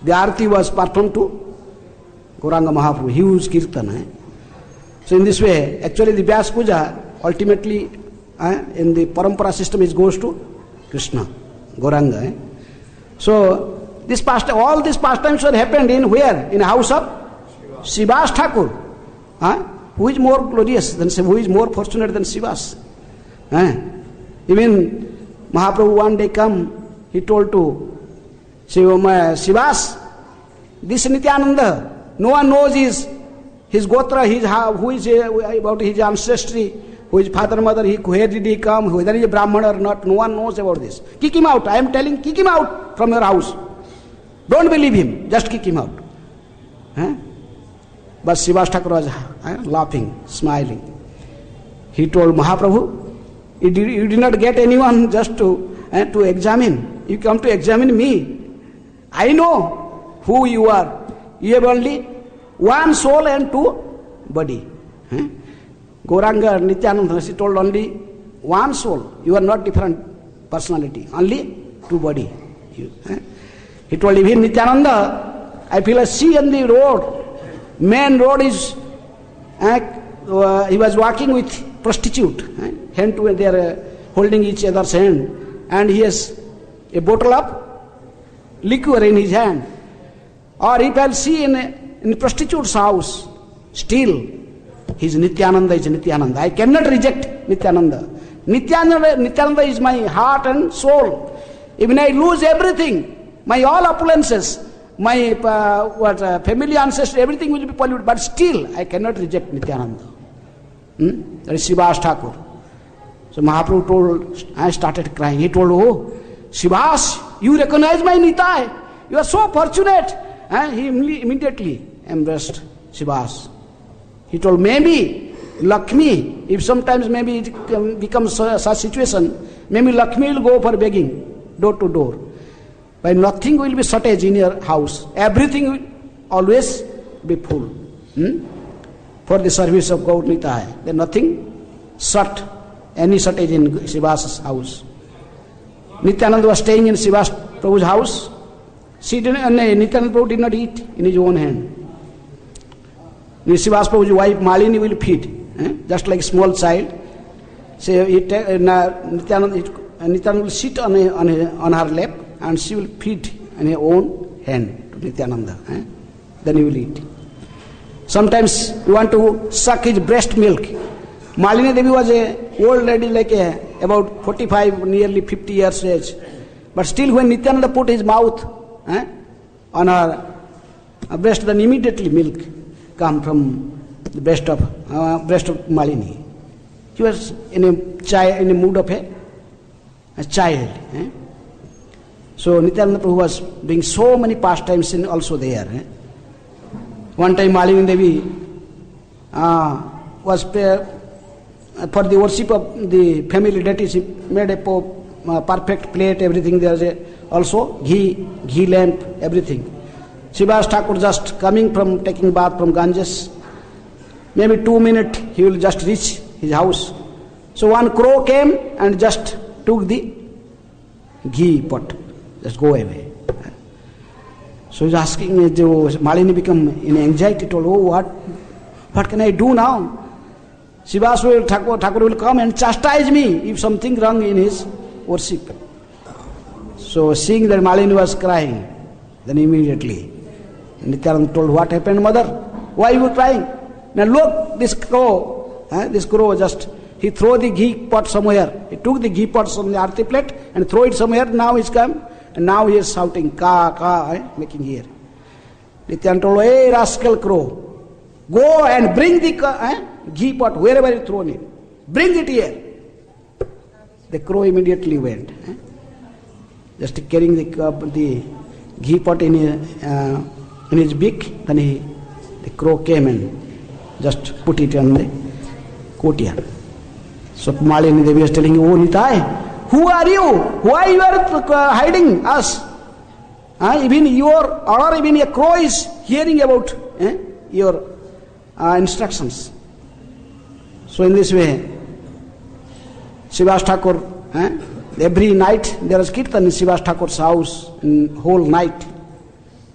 A: the Arati was performed to Gauranga Mahaprabhu, huge kirtan. So in this way, actually the Vyas Puja ultimately in the parampara system it goes to Krishna, Gauranga. So all these pastimes were happened in where? In the house of Srivas Thakur. Who is more glorious than, who is more fortunate than Srivas? Even Mahaprabhu one day come, he told to Srivas, this Nityananda, no one knows his gotra, who is about his ancestry, who is father, mother, where did he come, whether he is a Brahman or not, no one knows about this. Kick him out, I am telling, kick him out from your house. Don't believe him, just kick him out. But Srivas Thakur was laughing, smiling. He told Mahaprabhu, you did not get anyone just to examine. You come to examine me. I know who you are. You have only one soul and two body. Gauranga Nityananda, he told only one soul. You are not different personality. Only two body. He told even Nityananda, I feel a sea on the road. Main road is, he was walking with prostitute. Hand to hand, they are holding each other's hand. And he has a bottle of liquor in his hand. Or if I'll see in prostitute's house, still his Nityananda is Nityananda. I cannot reject Nityananda. Nityananda is my heart and soul. Even I lose everything, my all opulences, my family ancestry, everything will be polluted, but still I cannot reject Nityananda. That is Srivas Thakur. So Mahaprabhu I started crying. He told, oh, Srivas, you recognize my Nitai. You are so fortunate. He immediately embraced Srivas. He told, maybe Lakshmi, if sometimes maybe it becomes such situation, maybe Lakshmi will go for begging, door to door. But nothing will be shortage in your house. Everything will always be full. For the service of Gaur Nitai. There nothing short, any shortage in Srivas' house. Nityananda was staying in Srivas Prabhu's house. Nityananda Prabhu did not eat in his own hand. Srivas Prabhu's wife Malini will feed, just like a small child. So Nityananda will sit on her lap and she will feed in her own hand to Nityananda. Then he will eat. Sometimes you want to suck his breast milk. Malini Devi was an old lady, like about 45, nearly 50 years age. But still when Nityananda put his mouth on her breast, then immediately milk come from the breast of Malini. He was in a mood of a child. So Nityananda Prabhu was doing so many pastimes also there. One time Malini Devi was for the worship of the family deities, she made a perfect plate, everything. There is also ghee lamp, everything. Srivas Thakur just coming from taking bath from Ganges. Maybe 2 minutes he will just reach his house. So one crow came and just took the ghee pot. Just go away. So he's asking, Malini become in anxiety, told, oh, what can I do now? Srivas Thakur will come and chastise me if something wrong in his worship. So seeing that Malini was crying, then immediately Nityananda told, what happened, mother? Why are you crying? Now look, this crow just, he threw the ghee pot somewhere. He took the ghee pot from the arti plate and throw it somewhere. Now he's come and now he is shouting, ka, making here. Nityananda told, hey rascal crow, go and bring the ghee pot wherever you thrown it. Bring it here. The crow immediately went. Just carrying the ghee pot in his beak, then the crow came and just put it on the courtyard. So Malini Devi was telling, oh Nitai, who are you? Why you are hiding us? Even a crow is hearing about your instructions. So in this way, Srivas Thakur, every night there was kirtan in Srivas Thakur's house, in whole night.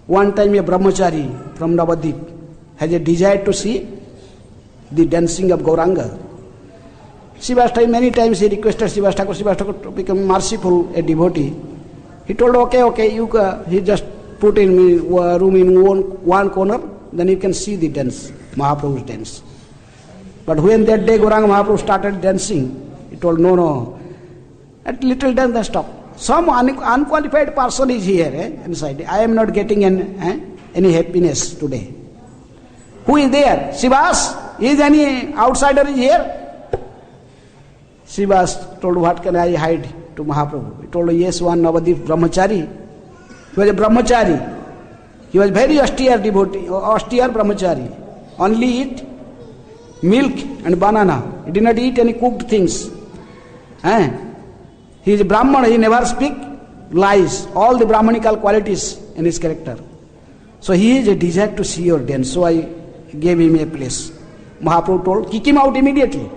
A: One time a brahmachari from Navadip has a desire to see the dancing of Gauranga. Srivas Thakur, many times he requested Srivas Thakur to become merciful, a devotee. He told, okay, he just put in me room in one corner, then you can see the dance, Mahaprabhu's dance. But when that day Gauranga Mahaprabhu started dancing, he told, no, at little dance, then stop. Some unqualified person is here inside. I am not getting any happiness today. Who is there? Srivas? Is any outsider is here? Srivas told, what can I hide to Mahaprabhu? He told, yes, one Navadip brahmachari. He was a brahmachari. He was very austere devotee, austere brahmachari. Only eat milk and banana. He did not eat any cooked things. He is a Brahmana, he never speak lies. All the Brahmanical qualities in his character. So he is a desire to see your dance. So I gave him a place. Mahaprabhu told, kick him out immediately.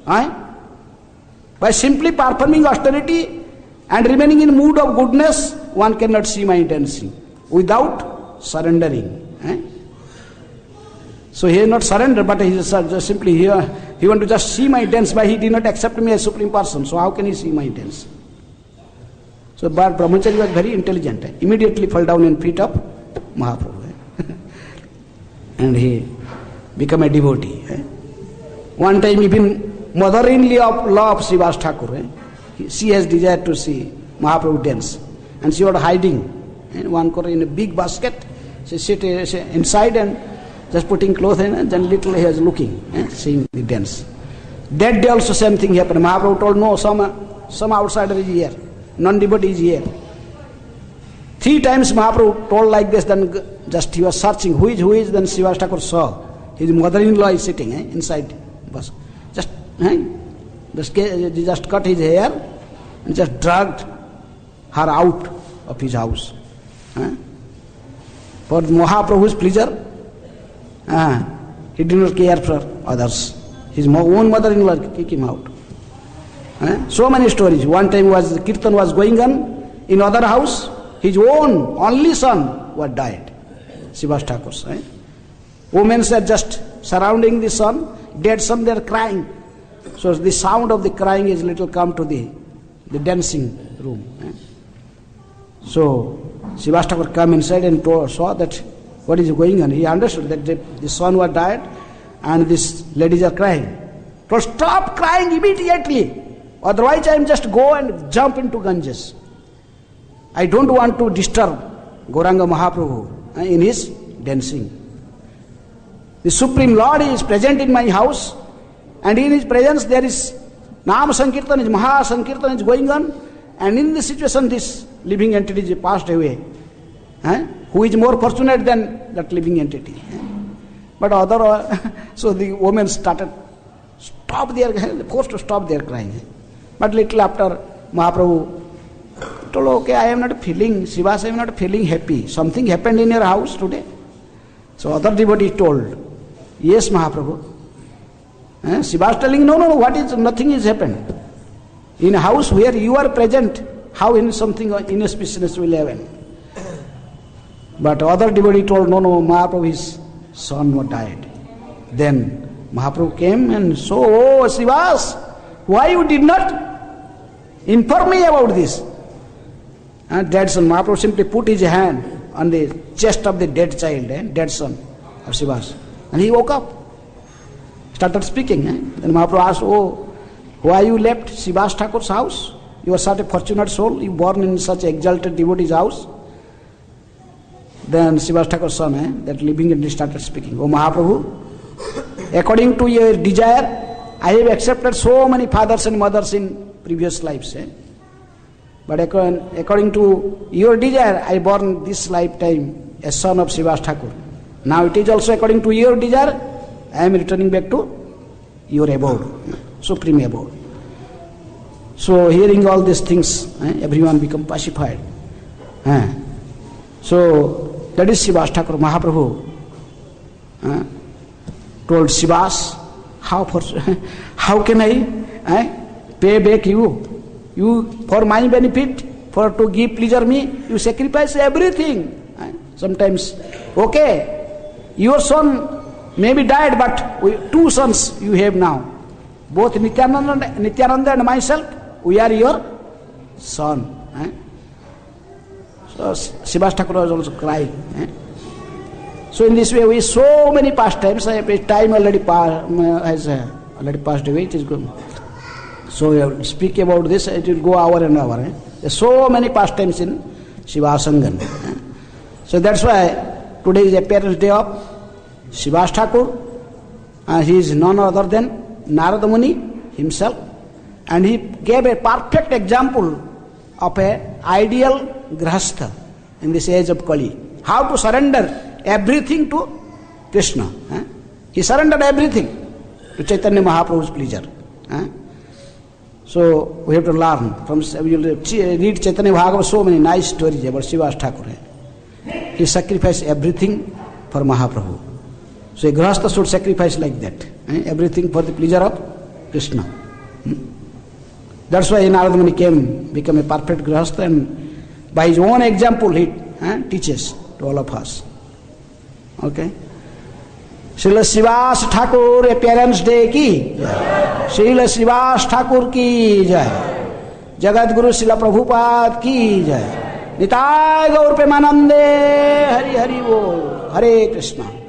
A: By simply performing austerity and remaining in mood of goodness, one cannot see my dancing without surrendering. So he is not surrendered, but he is just simply here. He want to just see my dance, but he did not accept me as supreme person. So how can he see my dance? So but Brahmachari was very intelligent. Immediately fell down in feet of Mahaprabhu. And he became a devotee. One time even mother-in-law of Srivas Thakur, she has desired to see Mahaprabhu dance. And she was hiding in one corner in a big basket. She sit inside and just putting clothes in, and then little he was looking, seeing the dance. That day also same thing happened. Mahaprabhu told, no, some outsider is here, non-devotee is here. 3 times Mahaprabhu told like this, then just he was searching, who is, then Srivas Thakur saw. His mother-in-law is sitting inside bus. Just cut his hair and just dragged her out of his house. For Mahaprabhu's pleasure, he did not care for others. His own mother-in-law kicked him out. So many stories. One time was Kirtan was going on in other house. His own only son was died. Srivas Thakur's. Women are just surrounding the son. Dead son, they are crying. So the sound of the crying is little come to the dancing room. So Srivas Thakur come inside and saw that what is going on. He understood that the son was died and these ladies are crying. So stop crying immediately. Otherwise I am just go and jump into Ganges. I don't want to disturb Gauranga Mahaprabhu in his dancing. The Supreme Lord is present in my house, and in his presence there is Nama Sankirtan, is Maha Sankirtan is going on, and in this situation this living entity is passed away. Who is more fortunate than that living entity? But so the women started forced to stop their crying. But little after Mahaprabhu told, okay, I am not feeling, Srivas, I am not feeling happy. Something happened in your house today. So other devotee told, yes, Mahaprabhu. Srivas telling, no, nothing is happened. In a house where you are present, how something inauspiciousness will happen? But other devotee told, no, Mahaprabhu's son was died. Then Mahaprabhu came and so, oh, Srivas, why you did not inform me about this? And dead son, Mahaprabhu simply put his hand on the chest of the dead child, dead son of Srivas. And he woke up, started speaking. Then Mahaprabhu asked, oh, why you left Srivas Thakur's house? You are such a fortunate soul, you born in such exalted devotee's house. Then Srivas Thakur's son, that living entity started speaking. Oh Mahaprabhu, according to your desire, I have accepted so many fathers and mothers in previous lives. But according to your desire, I born this lifetime a son of Srivas Thakur. Now it is also according to your desire, I am returning back to your abode, supreme abode. So hearing all these things, everyone become pacified. So that is Srivas Thakur. Mahaprabhu told Srivas, how can I pay back you? You, for my benefit, for to give pleasure me, you sacrifice everything. Sometimes, okay, your son maybe died, but 2 sons you have now. both Nityananda and myself, we are your son. So Srivas Thakur was also crying. So in this way, we so many pastimes. Time already has already passed away. It is good. So we have to speak about this. It will go hour and hour. There are so many pastimes in Shivasangan. So that's why today is appearance day of Srivas Thakur. He is none other than Narada Muni himself. And he gave a perfect example of an ideal grahastha in this age of Kali. How to surrender everything to Krishna. He surrendered everything to Chaitanya Mahaprabhu's pleasure. So we have to learn from, we will read Chaitanya Bhagavata, so many nice stories about Srivas Thakur. He sacrificed everything for Mahaprabhu. So a grahastha should sacrifice like that. Everything for the pleasure of Krishna. That's why Narada Muni became a perfect grahastha, and by his own example he teaches to all of us. Okay? Srila Srivas Thakur appearance day ki jai. Srila Srivas Thakur ki jai. Jagat Guru Srila Prabhupada ki jai. Nitai Gaur Premanande. Hari Hari Bol. Hare Krishna.